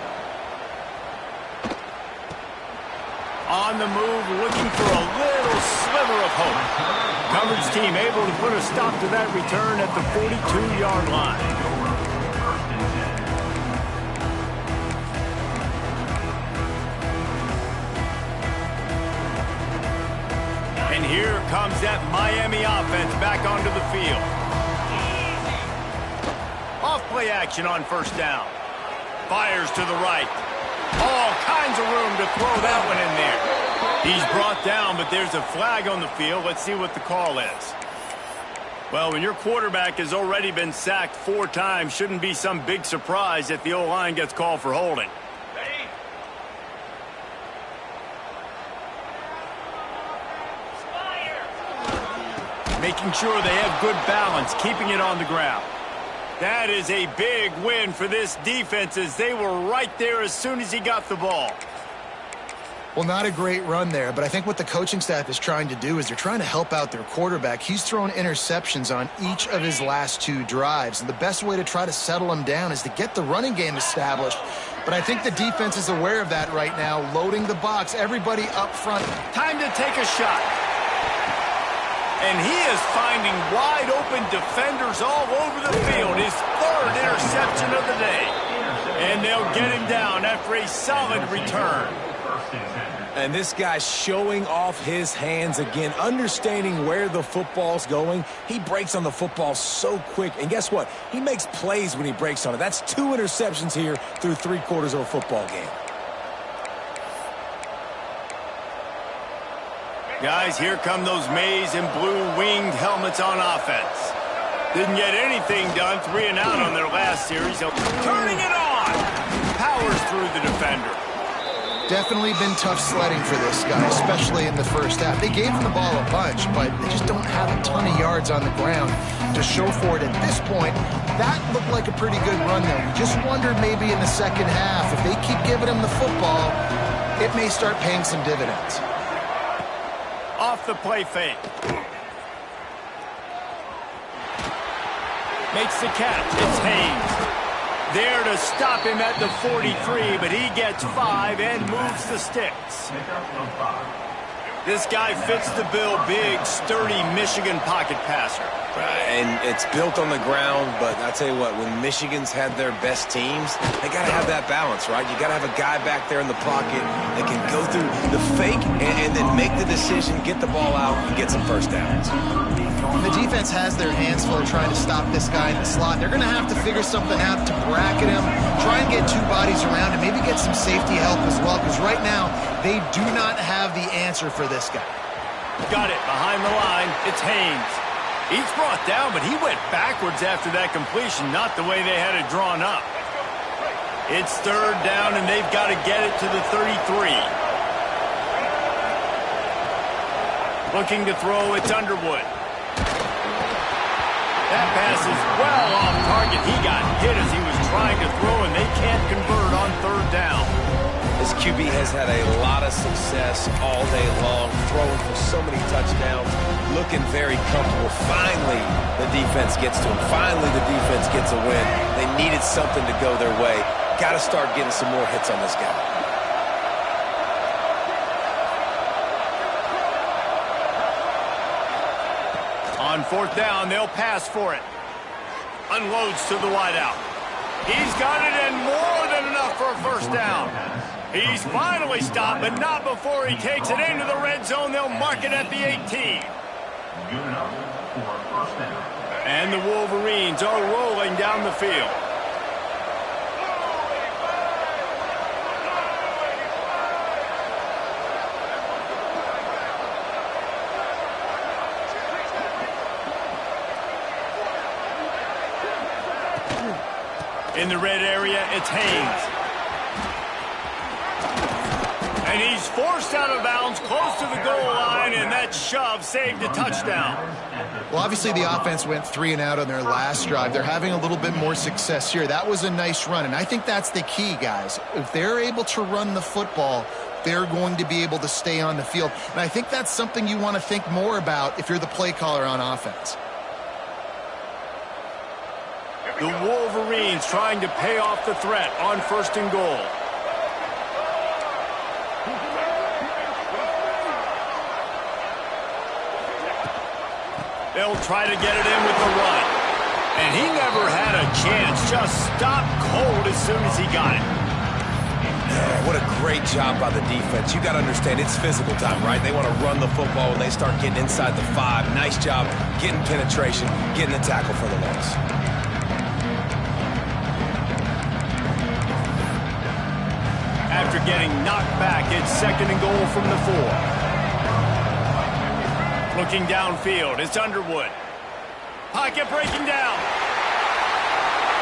On the move, looking for a little sliver of hope. Coverage team able to put a stop to that return at the 42-yard line. And here comes that Miami offense back onto the field. Off play action on first down. Fires to the right. All kinds of room to throw that one in there. He's brought down, but there's a flag on the field. Let's see what the call is. Well, when your quarterback has already been sacked 4 times, shouldn't be some big surprise if the O-line gets called for holding. Making sure they have good balance, keeping it on the ground. That is a big win for this defense as they were right there as soon as he got the ball. Well, not a great run there, but I think what the coaching staff is trying to do is they're trying to help out their quarterback. He's thrown interceptions on each of his last 2 drives, and the best way to try to settle him down is to get the running game established. But I think the defense is aware of that right now, loading the box, everybody up front. Time to take a shot. And he is finding wide-open defenders all over the field. His 3rd interception of the day. And they'll get him down after a solid return. And this guy's showing off his hands again, understanding where the football's going. He breaks on the football so quick. And guess what? He makes plays when he breaks on it. That's 2 interceptions here through 3 quarters of a football game. Guys, here come those maize and blue winged helmets on offense. Didn't get anything done, 3 and out on their last series. Turning it on! Powers through the defender. Definitely been tough sledding for this guy, especially in the first half. They gave him the ball a bunch, but they just don't have a ton of yards on the ground to show for it at this point. That looked like a pretty good run, though. We just wondered maybe in the second half, if they keep giving him the football, it may start paying some dividends. Off the play fake. Makes the catch. It's Haynes. There to stop him at the 43, but he gets 5 and moves the sticks. This guy fits the bill. Big, sturdy Michigan pocket passer. And it's built on the ground, but I tell you what, when Michigan's had their best teams, they got to have that balance, right? You got to have a guy back there in the pocket that can go through the fake and then make the decision, get the ball out, and get some first downs. The defense has their hands full trying to stop this guy in the slot. They're going to have to figure something out to bracket him, try and get 2 bodies around him, maybe get some safety help as well, because right now they do not have the answer for this guy. Got it behind the line. It's Haynes. He's brought down, but he went backwards after that completion, not the way they had it drawn up. It's third down, and they've got to get it to the 33. Looking to throw, it's Underwood. That pass is well off target. He got hit as he was trying to throw, and they can't convert on third down. This QB has had a lot of success all day long, throwing for so many touchdowns, looking very comfortable. Finally, the defense gets to him. Finally, the defense gets a win. They needed something to go their way. Got to start getting some more hits on this guy. On fourth down, they'll pass for it. Unloads to the wideout. He's got it in more than enough for a first down. He's finally stopped, but not before he takes it into the red zone. They'll mark it at the 18. Good enough for a first down. And the Wolverines are rolling down the field. In the red area, it's Haynes. And he's forced out of bounds close to the goal line, and that shove saved a touchdown. Well, obviously the offense went 3 and out on their last drive. They're having a little bit more success here. That was a nice run, and I think that's the key, guys. If they're able to run the football, they're going to be able to stay on the field. And I think that's something you want to think more about if you're the play caller on offense. The Wolverines trying to pay off the threat on first and goal. They'll try to get it in with the run. And he never had a chance. Just stopped cold as soon as he got it. Yeah, what a great job by the defense. You got to understand, it's physical time, right? They want to run the football when they start getting inside the 5. Nice job getting penetration, getting the tackle for the loss. After getting knocked back, it's second and goal from the 4. Looking downfield, it's Underwood. Pocket breaking down.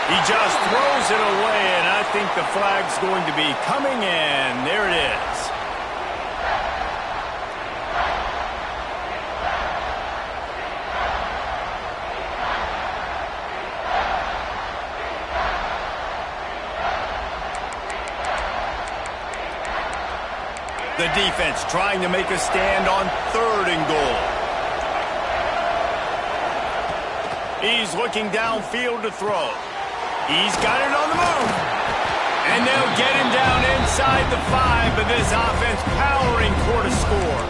He just throws it away, and I think the flag's going to be coming in. There it is. The defense trying to make a stand on third and goal. He's looking downfield to throw. He's got it on the move. And they'll get him down inside the 5, but this offense powering for to score.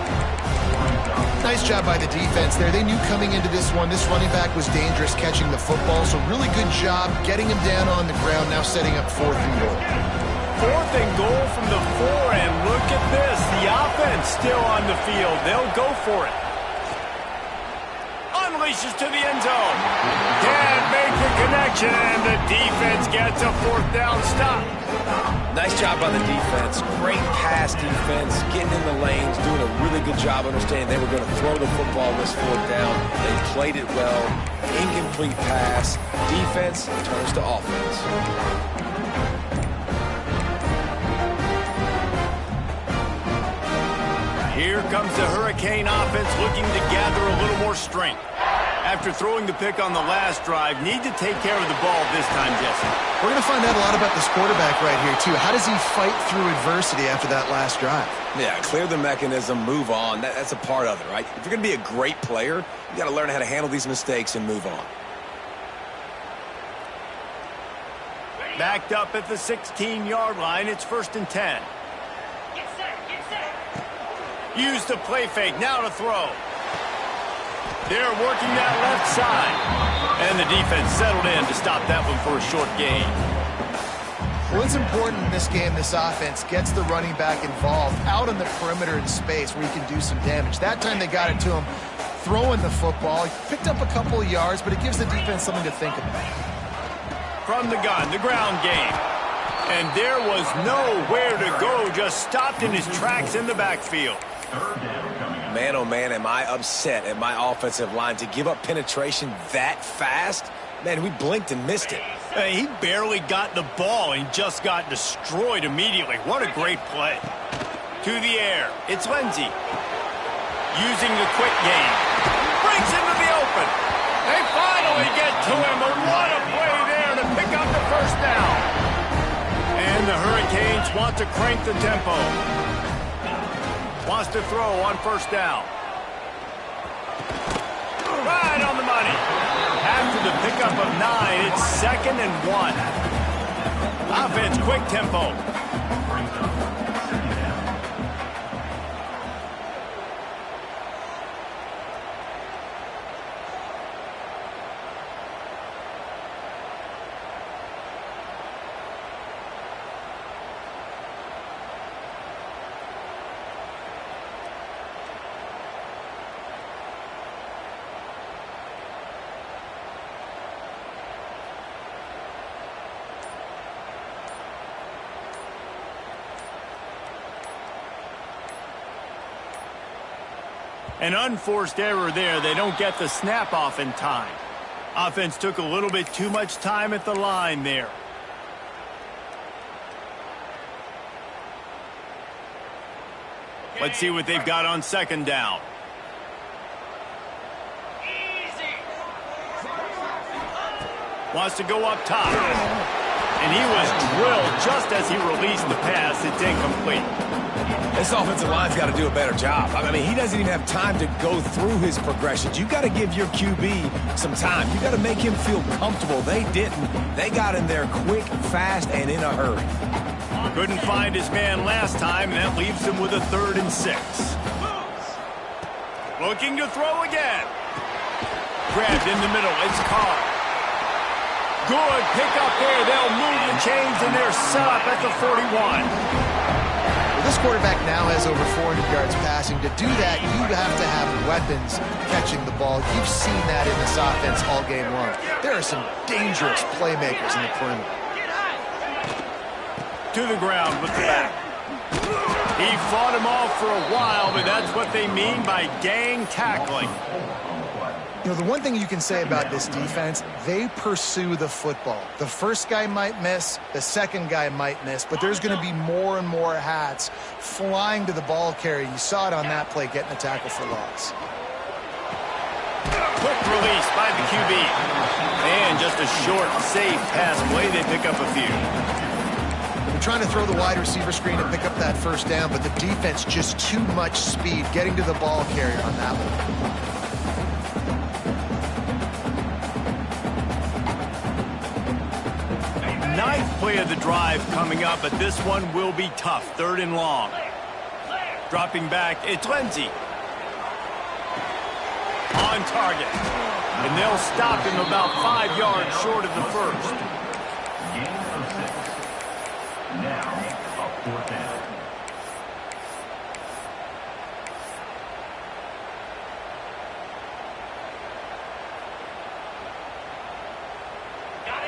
Nice job by the defense there. They knew coming into this one, this running back was dangerous catching the football, so really good job getting him down on the ground, now setting up fourth and goal. Fourth and goal from the 4, and look at this. The offense still on the field. They'll go for it. Unleashes to the end zone. Can't make the connection, and the defense gets a fourth down stop. Nice job by the defense. Great pass defense, getting in the lanes, doing a really good job understanding they were going to throw the football this fourth down. They played it well. Incomplete pass. Defense turns to offense. Here comes the Hurricane offense looking to gather a little more strength. After throwing the pick on the last drive, need to take care of the ball this time, Jesse. We're going to find out a lot about this quarterback right here, too. How does he fight through adversity after that last drive? Yeah, clear the mechanism, move on. That's a part of it, right? If you're going to be a great player, you got to learn how to handle these mistakes and move on. Backed up at the 16-yard line, it's first and 10. Get set, get set. Use the play fake, now to throw. They're working that left side. And the defense settled in to stop that one for a short gain. Well, it's important in this game, this offense gets the running back involved out on the perimeter in space where he can do some damage. That time they got it to him throwing the football. He picked up a couple of yards, but it gives the defense something to think about. From the gun, the ground game. And there was nowhere to go, just stopped in his tracks in the backfield. Third down coming up. man, oh man, am I upset at my offensive line to give up penetration that fast? Man, we blinked and missed it. Hey, he barely got the ball and just got destroyed immediately. What a great play. To the air, it's Lindsey. Using the quick game. Brings him to the open. They finally get to him, but what a play there to pick up the first down. And the Hurricanes want to crank the tempo. Wants to throw on first down. Right on the money. After the pickup of 9, it's 2nd and 1. Offense, quick tempo. An unforced error there. They don't get the snap off in time. Offense took a little bit too much time at the line there. Let's see what they've got on second down. Wants to go up top. And he was drilled just as he released the pass. It's incomplete. This offensive line's got to do a better job. I mean, he doesn't even have time to go through his progressions. You got to give your QB some time. You got to make him feel comfortable. They didn't. They got in there quick, fast, and in a hurry. Couldn't find his man last time, and that leaves him with a 3rd and 6. Looking to throw again. Grabbed in the middle. It's Carr. Good pick up there. They'll move the chains, and they're set up at the 41. This quarterback now has over 400 yards passing. To do that, you have to have weapons catching the ball. You've seen that in this offense all game long. There are some dangerous playmakers in the perimeter. To the ground with the back. He fought him off for a while, but that's what they mean by gang tackling. You know, the one thing you can say about this defense, they pursue the football. The first guy might miss, the second guy might miss, but there's going to be more and more hats flying to the ball carrier. You saw it on that play, getting a tackle for loss. Quick release by the QB. And just a short, safe pass play. They pick up a few. They're trying to throw the wide receiver screen and pick up that first down, but the defense just too much speed getting to the ball carrier on that one. Ninth play of the drive coming up, but this one will be tough. 3rd and long. Dropping back, it's Lindsey. On target. And they'll stop him about 5 yards short of the first. Gain of 6. Now, a 4th down.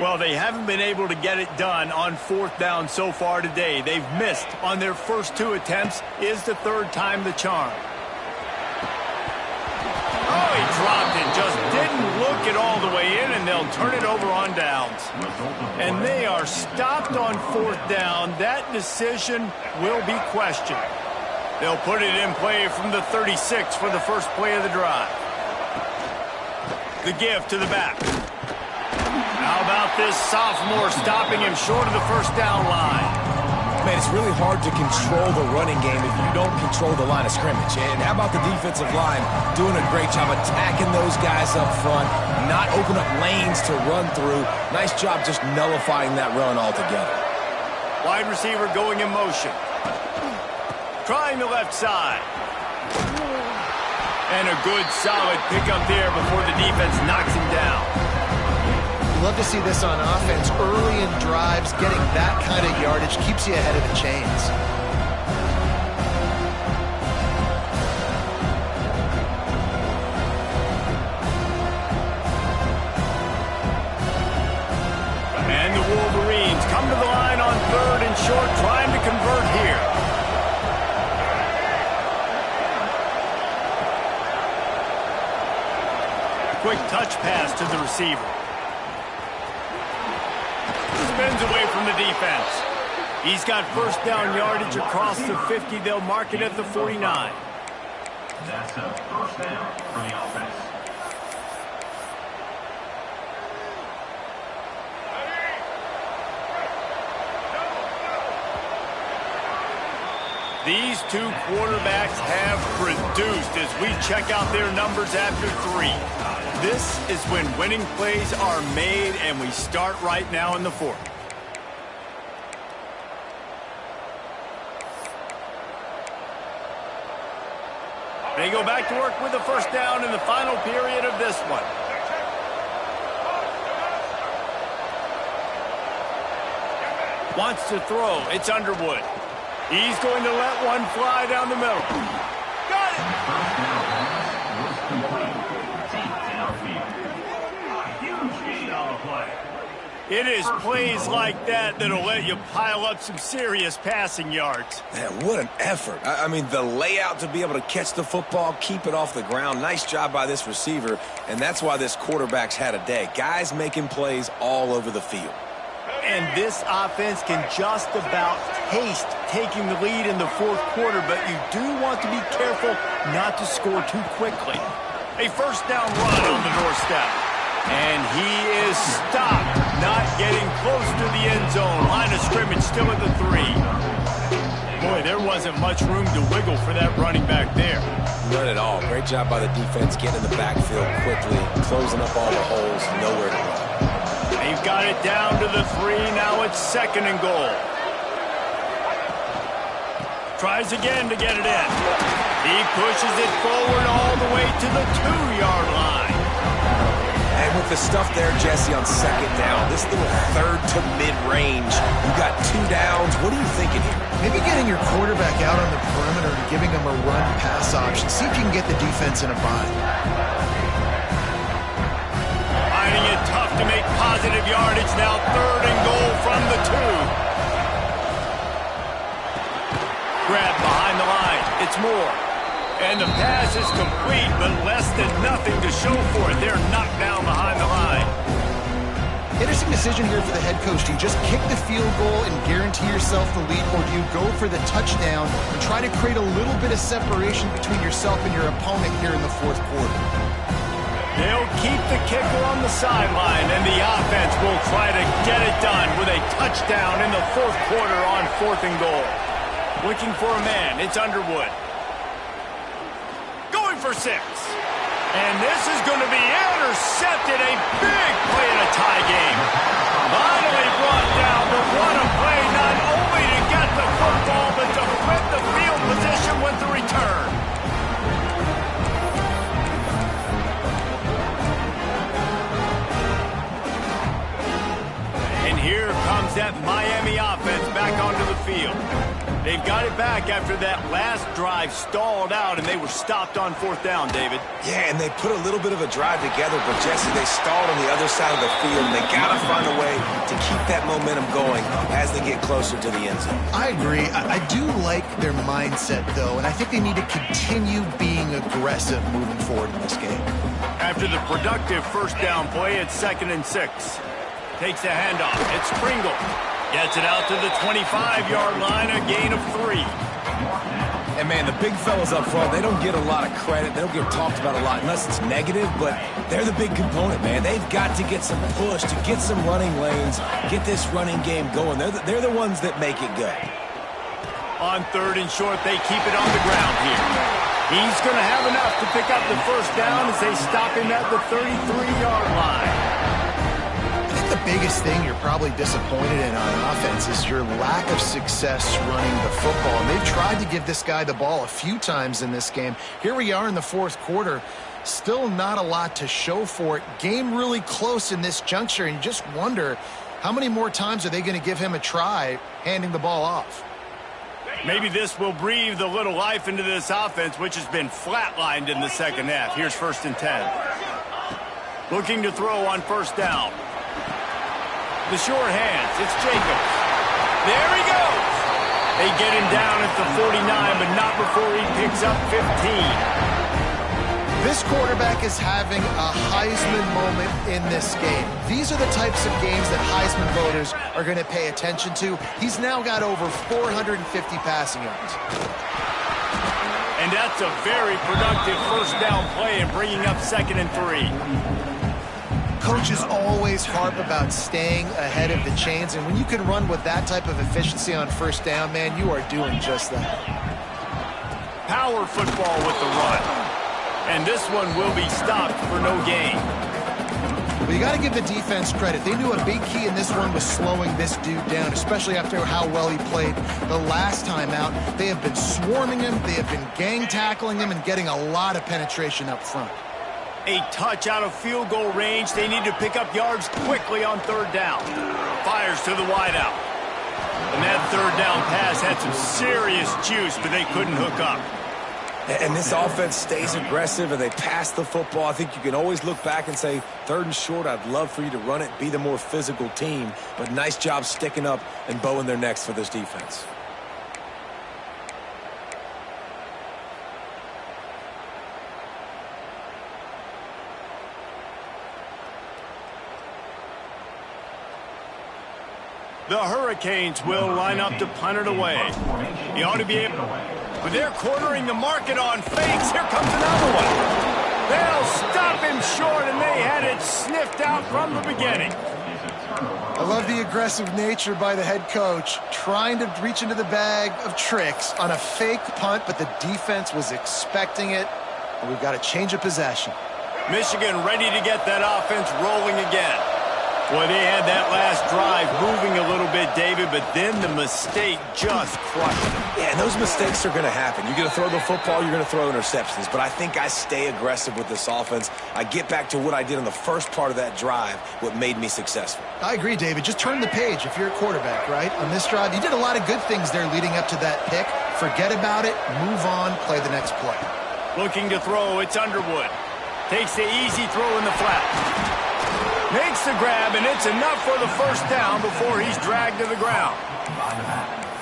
Well, they haven't been able to get it done on 4th down so far today. They've missed on their first 2 attempts. Is the 3rd time the charm. Oh, he dropped it. Just didn't look it all the way in, and they'll turn it over on downs. And they are stopped on 4th down. That decision will be questioned. They'll put it in play from the 36 for the first play of the drive. The give to the back. How about this sophomore stopping him short of the first down line? Man, it's really hard to control the running game if you don't control the line of scrimmage. And how about the defensive line doing a great job attacking those guys up front, not open up lanes to run through. Nice job just nullifying that run altogether. Wide receiver going in motion. Trying the left side. And a good solid pickup there before the defense knocks him down. Love to see this on offense. Early in drives, getting that kind of yardage keeps you ahead of the chains. And the Wolverines come to the line on 3rd and short, trying to convert here. Quick touch pass to the receiver. Spins away from the defense. He's got first down yardage across the 50. They'll mark it at the 49. That's a first down for the offense. These two quarterbacks have produced as we check out their numbers after 3. This is when winning plays are made, and we start right now in the 4th. They go back to work with the first down in the final period of this one. Wants to throw. It's Underwood. He's going to let one fly down the middle. Got it! First down pass was complete. Deep downfield. A huge gain on the play. It is plays like that that'll let you pile up some serious passing yards. Man, what an effort. I mean, the layout to be able to catch the football, keep it off the ground. Nice job by this receiver, and that's why this quarterback's had a day. Guys making plays all over the field. And this offense can just about taste taking the lead in the 4th quarter, but you do want to be careful not to score too quickly. A first down run on the doorstep. And he is stopped, not getting close to the end zone. Line of scrimmage still at the 3. Boy, there wasn't much room to wiggle for that running back there. None at all. Great job by the defense getting in the backfield quickly, closing up all the holes, nowhere to run. They've got it down to the 3. Now it's 2nd and goal. Tries again to get it in. He pushes it forward all the way to the 2-yard line. And with the stuff there, Jesse, on 2nd down, this little 3rd to mid-range, you got 2 downs. What are you thinking here? Maybe getting your quarterback out on the perimeter and giving him a run-pass option. See if you can get the defense in a bind. Finding it tough to make positive yardage. Now 3rd and goal from the 2. Grab behind the line. It's Moore. And the pass is complete, but less than nothing to show for it. They're knocked down behind the line. Interesting decision here for the head coach. Do you just kick the field goal and guarantee yourself the lead, or do you go for the touchdown and try to create a little bit of separation between yourself and your opponent here in the 4th quarter? They'll keep the kicker on the sideline, and the offense will try to get it done with a touchdown in the 4th quarter on 4th and goal. Looking for a man. It's Underwood. For 6. And this is going to be intercepted. A big play in a tie game. Finally brought down, but what a play, not only to get the football, but to flip the field position with the return. And here comes that Miami offense back onto the field. They've got it back after that last drive stalled out, and they were stopped on 4th down, David. Yeah, and they put a little bit of a drive together, but, Jesse, they stalled on the other side of the field, and they got to find a way to keep that momentum going as they get closer to the end zone. I agree. I do like their mindset, though, and I think they need to continue being aggressive moving forward in this game. After the productive first down play, it's 2nd and 6. Takes a handoff. It's Pringle. Gets it out to the 25-yard line, a gain of 3. And, man, the big fellas up front, they don't get a lot of credit. They don't get talked about a lot unless it's negative, but they're the big component, man. They've got to get some push, to get some running lanes, get this running game going. They're the ones that make it go. On 3rd and short, they keep it on the ground here. He's going to have enough to pick up the first down as they stop him at the 33-yard line. The biggest thing you're probably disappointed in on offense is your lack of success running the football. And they've tried to give this guy the ball a few times in this game. Here we are in the 4th quarter. Still not a lot to show for it. Game really close in this juncture, and you just wonder how many more times are they going to give him a try handing the ball off. Maybe this will breathe a little life into this offense, which has been flatlined in the 2nd half. Here's 1st and 10. Looking to throw on 1st down. The short hands, it's Jacobs. There he goes. They get him down at the 49, but not before he picks up 15. This quarterback is having a Heisman moment in this game. These are the types of games that Heisman voters are going to pay attention to. He's now got over 450 passing yards. And that's a very productive first down play and bringing up 2nd and 3. Coaches always harp about staying ahead of the chains, and when you can run with that type of efficiency on first down, man, you are doing just that. Power football with the run. And this one will be stopped for no gain. Well, you got to give the defense credit. They knew a big key in this one was slowing this dude down, especially after how well he played the last time out. They have been swarming him. They have been gang tackling him and getting a lot of penetration up front. A touch out of field goal range. They need to pick up yards quickly on 3rd down. Fires to the wideout. And that 3rd down pass had some serious juice, but they couldn't hook up. And this offense stays aggressive and they pass the football. I think you can always look back and say, 3rd and short, I'd love for you to run it, be the more physical team. But nice job sticking up and bowing their necks for this defense. The Hurricanes will line up to punt it away. He ought to be able, but they're cornering the market on fakes. Here comes another one. They'll stop him short, and they had it sniffed out from the beginning. I love the aggressive nature by the head coach, trying to reach into the bag of tricks on a fake punt, but the defense was expecting it, and we've got a change of possession. Michigan ready to get that offense rolling again. Boy, they had that last drive moving a little bit, David, but then the mistake just crushed them. Yeah, and those mistakes are going to happen. You're going to throw the football, you're going to throw interceptions. But I think I stay aggressive with this offense. I get back to what I did in the first part of that drive, what made me successful. I agree, David. Just turn the page if you're a quarterback, right? On this drive, you did a lot of good things there leading up to that pick. Forget about it, move on, play the next play. Looking to throw, it's Underwood. Takes the easy throw in the flat. Makes the grab, and it's enough for the first down before he's dragged to the ground.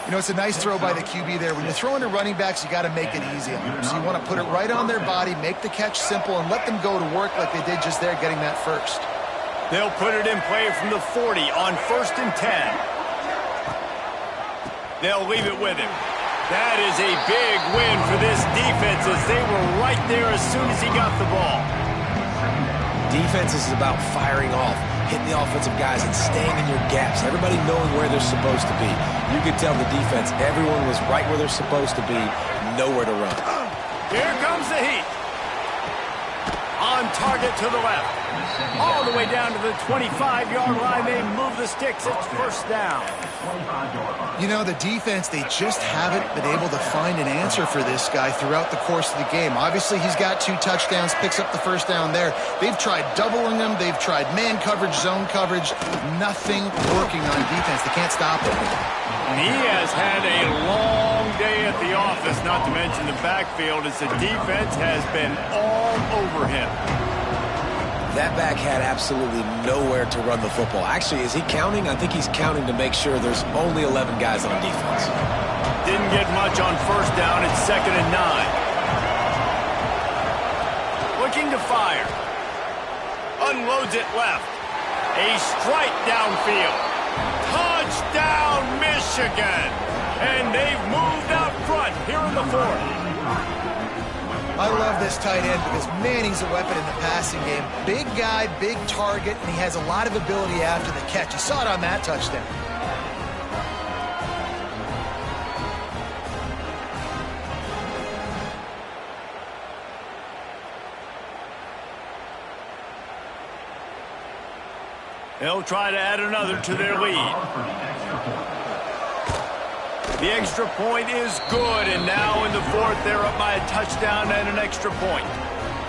You know, it's a nice throw by the QB there. When you're throwing to running backs, you got to make it easy on them. So you want to put it right on their body, make the catch simple, and let them go to work like they did just there, getting that first. They'll put it in play from the 40 on 1st and 10. They'll leave it with him. That is a big win for this defense as they were right there as soon as he got the ball. Defense is about firing off, hitting the offensive guys and staying in your gaps. Everybody knowing where they're supposed to be. You could tell the defense, everyone was right where they're supposed to be, nowhere to run. Here comes the heat. On target to the left. All the way down to the 25-yard line. They move the sticks. It's first down. You know, the defense, they just haven't been able to find an answer for this guy throughout the course of the game. Obviously, he's got 2 touchdowns, picks up the first down there. They've tried doubling him. They've tried man coverage, zone coverage. Nothing working on defense. They can't stop him. And he has had a long day at the office, not to mention the backfield, as the defense has been all over him. That back had absolutely nowhere to run the football. Actually, is he counting? I think he's counting to make sure there's only 11 guys on defense. Didn't get much on first down. It's 2nd and 9. Looking to fire. Unloads it left. A strike downfield. Touchdown, Michigan! And they've moved out front here in the 4th. I love this tight end because, man, he's a weapon in the passing game. Big guy, big target, and he has a lot of ability after the catch. You saw it on that touchdown. They'll try to add another to their lead. The extra point is good, and now in the 4th, they're up by a touchdown and an extra point.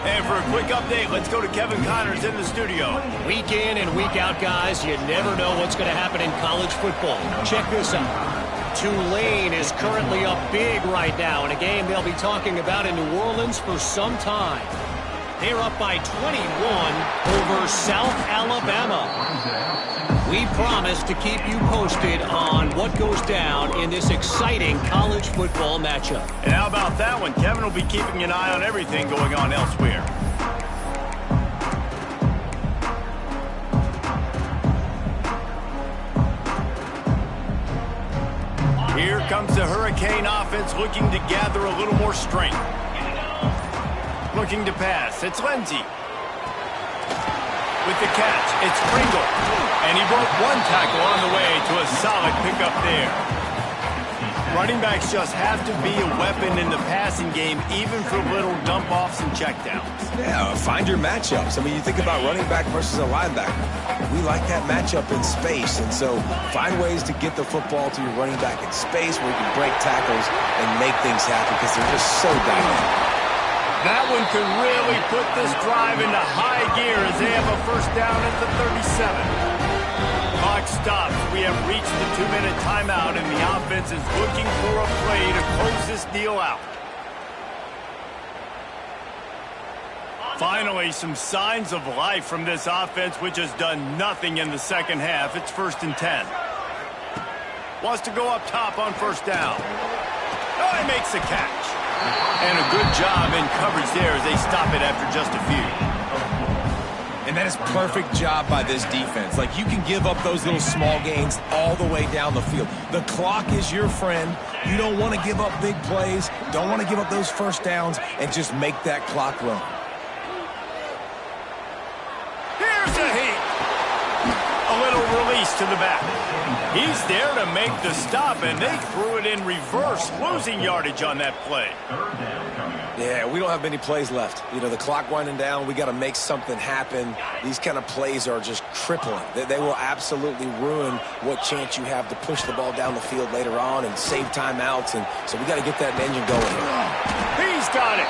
And for a quick update, let's go to Kevin Connors in the studio. Week in and week out, guys, you never know what's going to happen in college football. Check this out. Tulane is currently up big right now in a game they'll be talking about in New Orleans for some time. They're up by 21 over South Alabama. We promise to keep you posted on what goes down in this exciting college football matchup. And how about that one? Kevin will be keeping an eye on everything going on elsewhere. comes the Hurricane offense looking to gather a little more strength. Looking to pass. It's Lindsey. With the catch, it's Pringle. And he broke one tackle on the way to a solid pickup there. Running backs just have to be a weapon in the passing game, even for little dump-offs and checkdowns. Yeah, find your matchups. I mean, you think about running back versus a linebacker. We like that matchup in space, and so find ways to get the football to your running back in space where you can break tackles and make things happen because they're just so dynamic. That one could really put this drive into high gear as they have a first down at the 37. Clock stops. We have reached the 2-minute timeout, and the offense is looking for a play to close this deal out. Finally, some signs of life from this offense, which has done nothing in the second half. It's 1st and 10. Wants to go up top on first down. Oh, he makes the catch. And a good job in coverage there as they stop it after just a few. And that is perfect job by this defense. Like, you can give up those little small gains all the way down the field. The clock is your friend. You don't want to give up big plays. Don't want to give up those first downs and just make that clock run. Here's a heat. A little release to the back. He's there to make the stop, and they threw it in reverse, losing yardage on that play. Yeah, we don't have many plays left. You know, the clock winding down, we got to make something happen. These kind of plays are just crippling. They will absolutely ruin what chance you have to push the ball down the field later on and save timeouts. And so we got to get that engine going here. He's got it.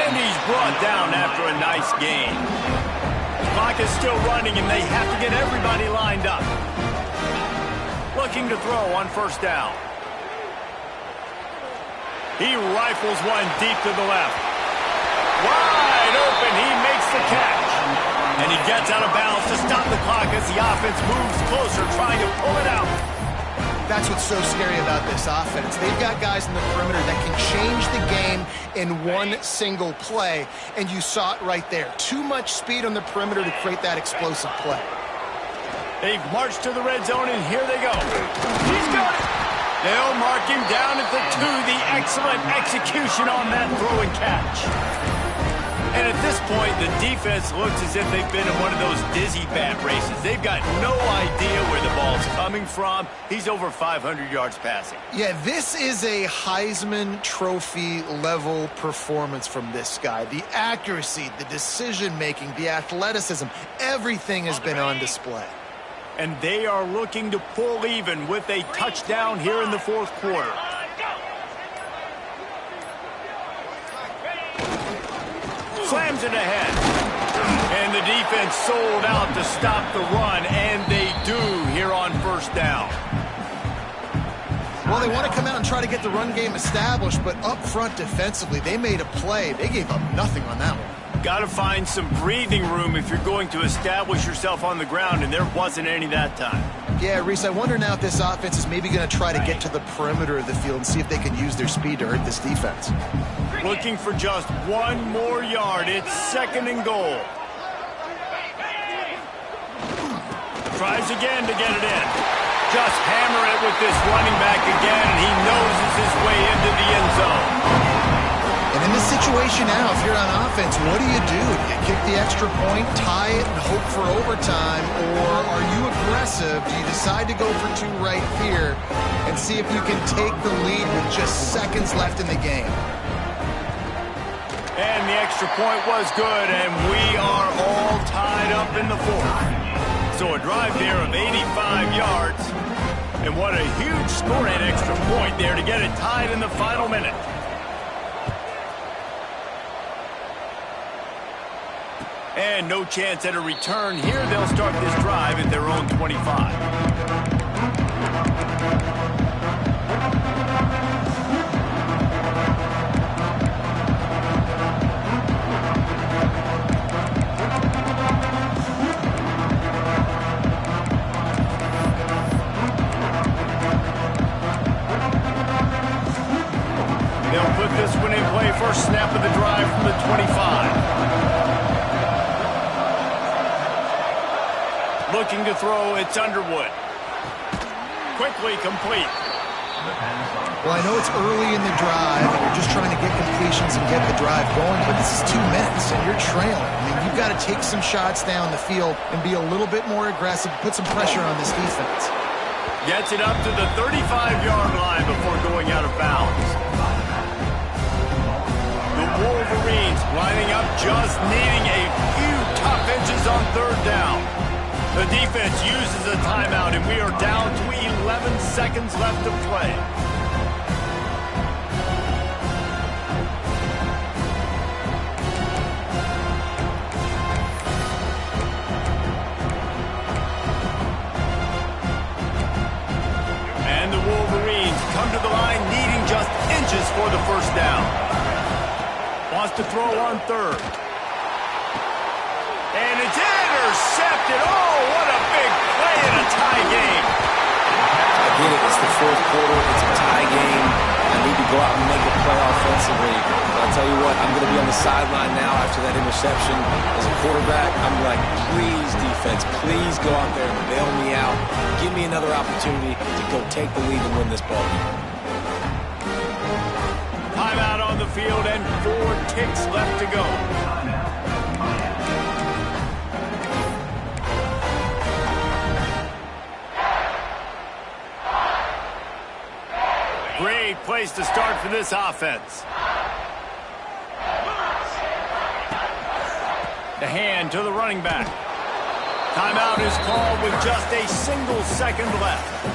And he's brought down after a nice gain. The clock is still running, and they have to get everybody lined up. Looking to throw on first down. He rifles one deep to the left. Wide open, he makes the catch. And he gets out of bounds to stop the clock as the offense moves closer, trying to pull it out. That's what's so scary about this offense. They've got guys in the perimeter that can change the game in one single play, and you saw it right there. Too much speed on the perimeter to create that explosive play. They've marched to the red zone, and here they go. He's got it. They'll mark him down at the 2. The excellent execution on that throw and catch. And at this point, the defense looks as if they've been in one of those dizzy bat races. They've got no idea where the ball's coming from. He's over 500 yards passing. Yeah, this is a Heisman Trophy level performance from this guy. The accuracy, the decision-making, the athleticism, everything has been on display. And they are looking to pull even with a touchdown here in the fourth quarter. Slams it ahead. And the defense sold out to stop the run, and they do here on first down. Well, they want to come out and try to get the run game established, but up front defensively, they made a play. They gave up nothing on that one. Got to find some breathing room if you're going to establish yourself on the ground, and there wasn't any that time. Yeah, Reese, I wonder now if this offense is maybe going to try to get to the perimeter of the field and see if they can use their speed to hurt this defense. Looking for just one more yard. It's 2nd and goal. Tries again to get it in. Just hammer it with this running back again, and he noses his way into the end zone. And in this situation now, if you're on offense, what do? Do you kick the extra point, tie it, and hope for overtime, or are you aggressive? Do you decide to go for 2 right here and see if you can take the lead with just seconds left in the game? And the extra point was good, and we are all tied up in the fourth. So a drive there of 85 yards, and what a huge score and extra point there to get it tied in the final minute. And no chance at a return here. They'll start this drive at their own 25. They'll put this one in play. First snap of the drive from the 25. Looking to throw, it's Underwood. Quickly complete. Well, I know it's early in the drive, and you're just trying to get completions and get the drive going, but this is 2 minutes, and you're trailing. I mean, you've got to take some shots down the field and be a little bit more aggressive, put some pressure on this defense. Gets it up to the 35-yard line before going out of bounds. The Wolverines lining up, just needing a few tough inches on third down. The defense uses a timeout, and we are down to 11 seconds left to play. And the Wolverines come to the line needing just inches for the first down. Wants to throw on third. And it's intercepted. Oh, what a big play in a tie game. I get it. It's the fourth quarter. It's a tie game. I need to go out and make a play offensively. But I'll tell you what, I'm going to be on the sideline now after that interception. As a quarterback, I'm like, please, defense, please go out there and bail me out. Give me another opportunity to go take the lead and win this ball game. Timeout on the field and 4 ticks left to go. Great place to start for this offense. The hand to the running back. Timeout is called with just a single second left.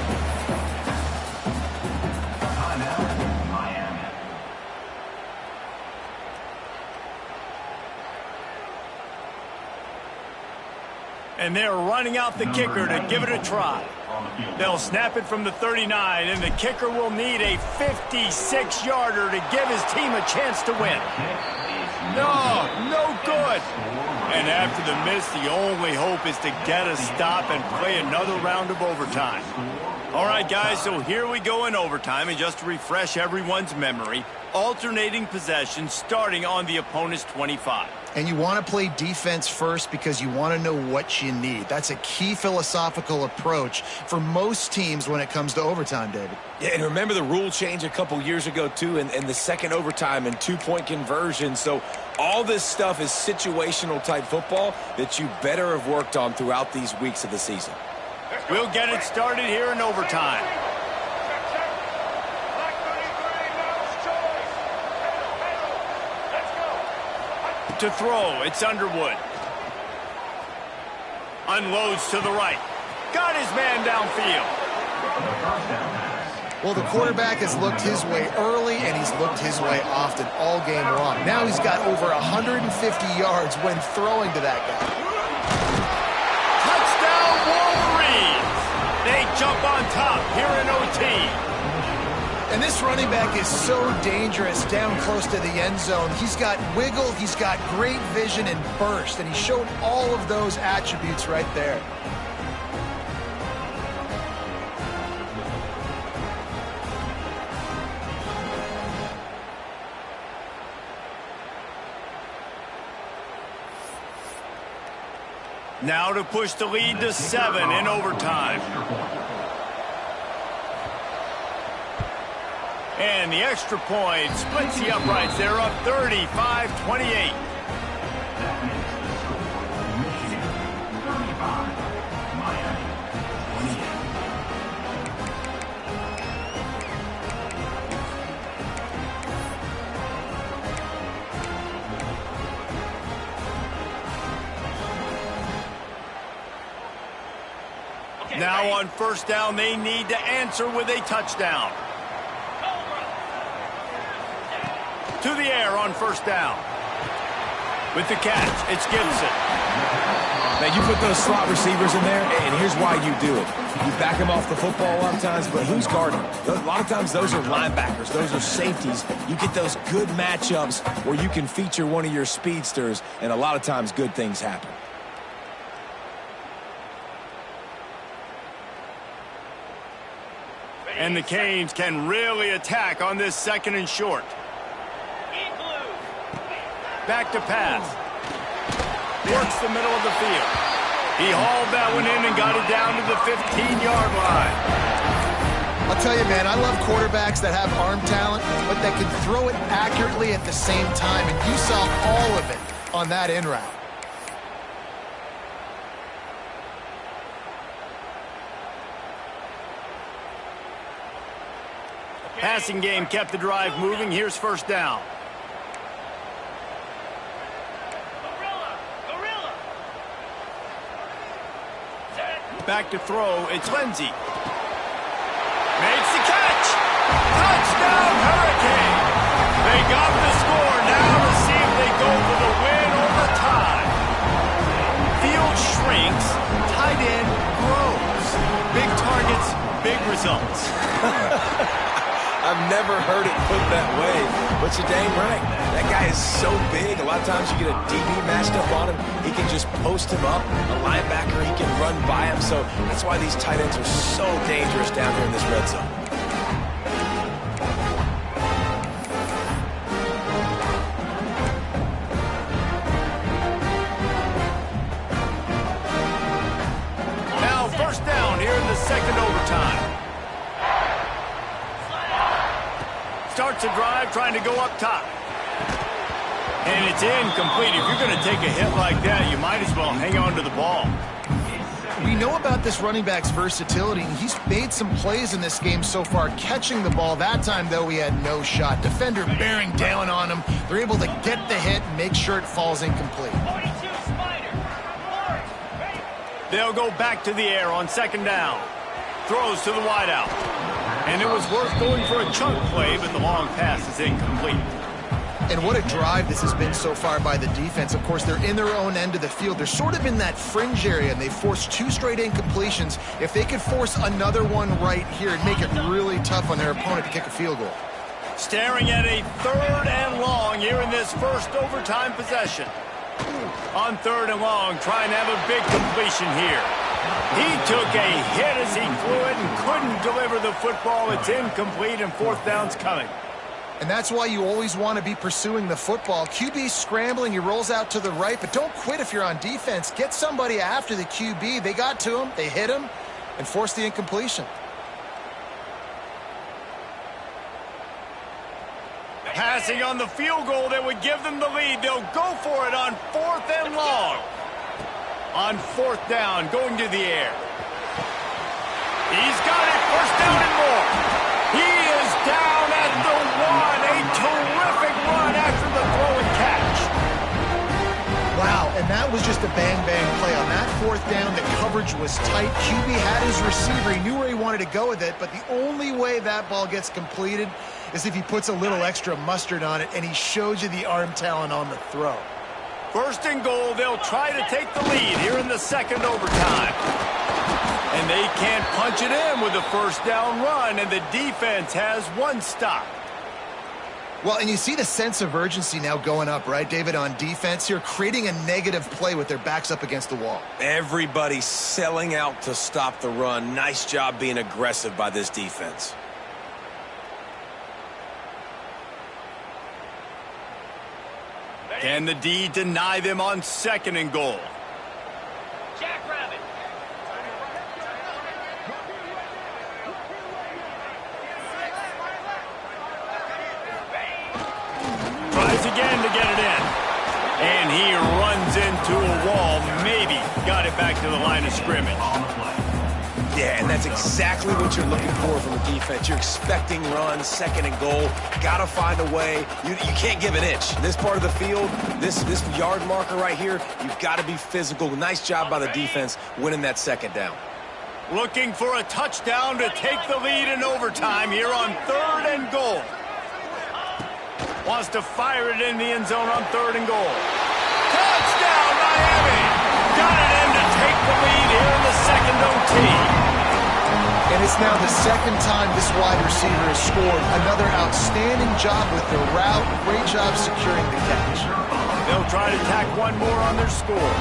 Timeout, Miami. And they're running out the kicker to give it a try. They'll snap it from the 39, and the kicker will need a 56-yarder to give his team a chance to win. No good. And after the miss, the only hope is to get a stop and play another round of overtime. All right, guys, so here we go in overtime, and just to refresh everyone's memory, alternating possession starting on the opponent's 25. And you want to play defense first because you want to know what you need. That's a key philosophical approach for most teams when it comes to overtime, David. Yeah, and remember the rule change a couple years ago, too, and the second overtime and 2-point conversion. So all this stuff is situational type football that you better have worked on throughout these weeks of the season. We'll get it started here in overtime. To throw, it's Underwood. Unloads to the right. Got his man downfield. Well, the quarterback has looked his way early, and he's looked his way often all game long. Now he's got over 150 yards when throwing to that guy. Touchdown, Wolverines! They jump on top here in OT. And this running back is so dangerous down close to the end zone. He's got wiggle, he's got great vision and burst, and he showed all of those attributes right there. Now to push the lead to 7 in overtime. And the extra point splits the uprights. They're up 35-28. Now on first down, they need to answer with a touchdown. To the air on first down. With the catch, it's Gibson. Now, you put those slot receivers in there, and here's why you do it. You back them off the football a lot of times, but who's guarding? A lot of times those are linebackers. Those are safeties. You get those good matchups where you can feature one of your speedsters, and a lot of times good things happen. And the Canes can really attack on this second and short. Back to pass. Works the middle of the field. He hauled that one in and got it down to the 15-yard line. I'll tell you, man, I love quarterbacks that have arm talent, but that can throw it accurately at the same time, and you saw all of it on that in route. Passing game kept the drive moving. Here's first down. Back to throw. It's Lindsey. Makes the catch. Touchdown, Hurricane. They got the score. Now to see if they go for the win or the tie. Field shrinks. Tight end grows. Big targets, big results. I've never heard it put that way, but you're dang right. That guy is so big. A lot of times you get a DB matched up on him. He can just post him up. A linebacker, he can run by him. So that's why these tight ends are so dangerous down here in this red zone. Now first down here in the second overtime. Starts a drive trying to go up top. And it's incomplete. If you're going to take a hit like that, you might as well hang on to the ball. We know about this running back's versatility, and he's made some plays in this game so far, catching the ball. That time, though, he had no shot. Defender bearing down on him. They're able to get the hit and make sure it falls incomplete. They'll go back to the air on second down. Throws to the wideout. And it was worth going for a chunk play, but the long pass is incomplete. And what a drive this has been so far by the defense. Of course, they're in their own end of the field. They're sort of in that fringe area, and they forced 2 straight incompletions. If they could force another one right here, it'd make it really tough on their opponent to kick a field goal. Staring at a third and long here in this first overtime possession. On third and long, trying to have a big completion here. He took a hit as he flew it and couldn't deliver the football. It's incomplete, and fourth down's coming. And that's why you always want to be pursuing the football. QB's scrambling, he rolls out to the right, but don't quit if you're on defense. Get somebody after the QB. They got to him, they hit him, and forced the incompletion. Passing on the field goal that would give them the lead. They'll go for it on fourth and long. On fourth down, going to the air. He's got it, first down and more. He is down at the 1. A terrific run after the throw and catch. Wow, and that was just a bang-bang play. On that fourth down, the coverage was tight. QB had his receiver. He knew where he wanted to go with it, but the only way that ball gets completed is if he puts a little extra mustard on it, and he shows you the arm talent on the throw. First and goal, they'll try to take the lead here in the second overtime. And they can't punch it in with a first down run, and the defense has one stop. Well, and you see the sense of urgency now going up, right, David, on defense here, creating a negative play with their backs up against the wall. Everybody's selling out to stop the run. Nice job being aggressive by this defense. Can the D deny them on second and goal? Jackrabbit. Tries again to get it in. And he runs into a wall. Maybe got it back to the line of scrimmage. Yeah, and that's exactly what you're looking for from a defense. You're expecting runs, second and goal. Got to find a way. You can't give an inch. This part of the field, this yard marker right here, you've got to be physical. Nice job by the defense winning that second down. Looking for a touchdown to take the lead in overtime here on third and goal. Wants to fire it in the end zone on third and goal. Touchdown, Miami! Got it in to take the lead here in the second OT. And it's now the second time this wide receiver has scored. Another outstanding job with the route. Great job securing the catch. They'll try to tack one more on their score.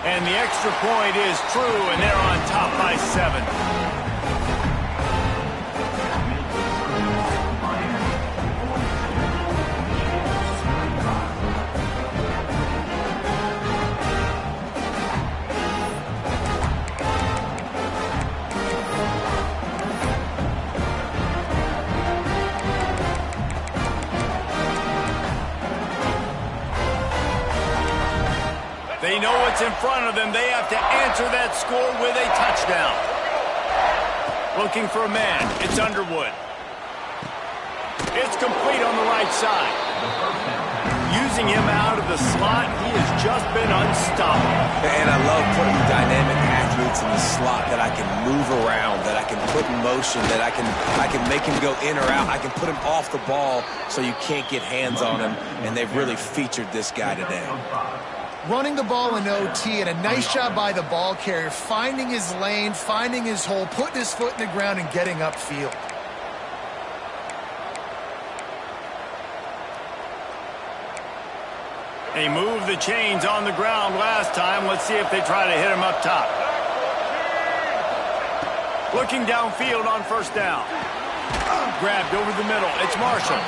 And the extra point is true, and they're on top by 7. They know what's in front of them. They have to answer that score with a touchdown. Looking for a man. It's Underwood. It's complete on the right side. Using him out of the slot, he has just been unstoppable. And I love putting dynamic athletes in the slot that I can move around, that I can put in motion, that I can make him go in or out. I can put him off the ball so you can't get hands on him, and they've really featured this guy today. Running the ball in OT, and a nice job by the ball carrier, finding his lane, finding his hole, putting his foot in the ground, and getting upfield. They moved the chains on the ground last time. Let's see if they try to hit him up top. Looking downfield on first down. Grabbed over the middle. It's Marshall.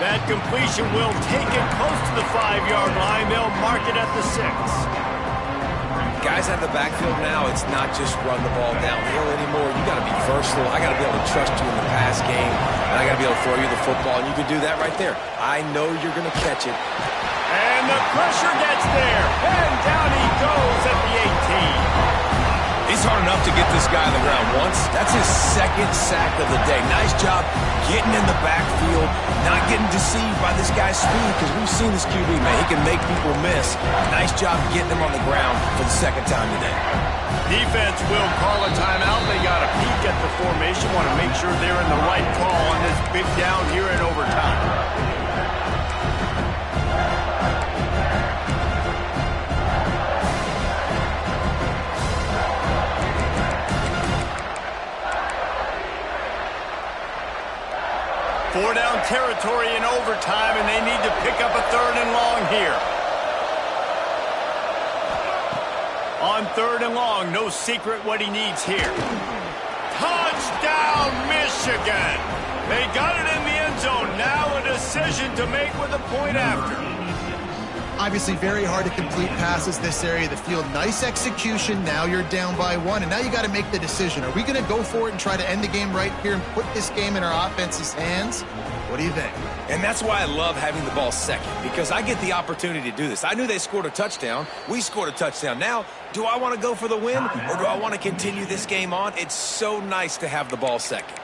That completion will take it close to the 5-yard line. They'll mark it at the 6. Guys out of the backfield now, it's not just run the ball downhill anymore. You got to be versatile. I got to be able to trust you in the pass game, and I got to be able to throw you the football, and you can do that right there. I know you're going to catch it. And the pressure gets there. And down he goes at the 18. It's hard enough to get this guy on the ground once. That's his second sack of the day. Nice job getting in the backfield, not getting deceived by this guy's speed, because we've seen this QB, man. He can make people miss. Nice job getting him on the ground for the second time today. Defense will call a timeout. They got a peek at the formation. Want to make sure they're in the right call on this big down here in overtime. Four down territory in overtime, and they need to pick up a 3rd and long here. On 3rd and long, no secret what he needs here. Touchdown, Michigan! They got it in the end zone. Now a decision to make with a point after. Obviously very hard to complete passes this area of the field. Nice execution. Now you're down by 1, and now you got to make the decision. Are we going to go for it and try to end the game right here and put this game in our offense's hands? What do you think? And that's why I love having the ball second, because I get the opportunity to do this. I knew they scored a touchdown. We scored a touchdown. Now, do I want to go for the win, or do I want to continue this game on? It's so nice to have the ball second.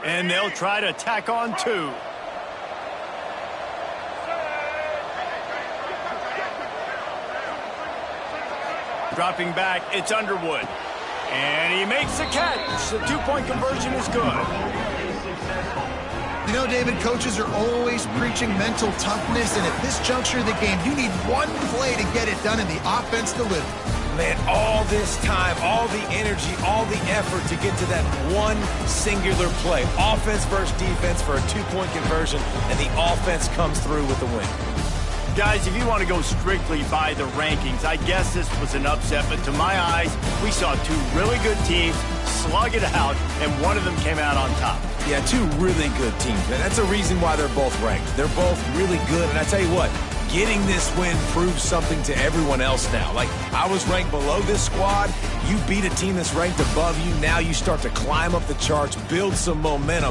And they'll try to tack on 2. Dropping back, it's Underwood. And he makes the catch. The 2-point conversion is good. You know, David, coaches are always preaching mental toughness, and at this juncture of the game, you need one play to get it done, and the offense delivers. Man, all this time, all the energy, all the effort to get to that one singular play. Offense versus defense for a 2-point conversion, and the offense comes through with the win. Guys, if you want to go strictly by the rankings, I guess this was an upset, but to my eyes, we saw 2 really good teams slug it out, and one of them came out on top. Yeah, 2 really good teams, and that's a reason why they're both ranked. They're both really good, and I tell you what, getting this win proves something to everyone else now. Like, I was ranked below this squad. You beat a team that's ranked above you. Now you start to climb up the charts, build some momentum.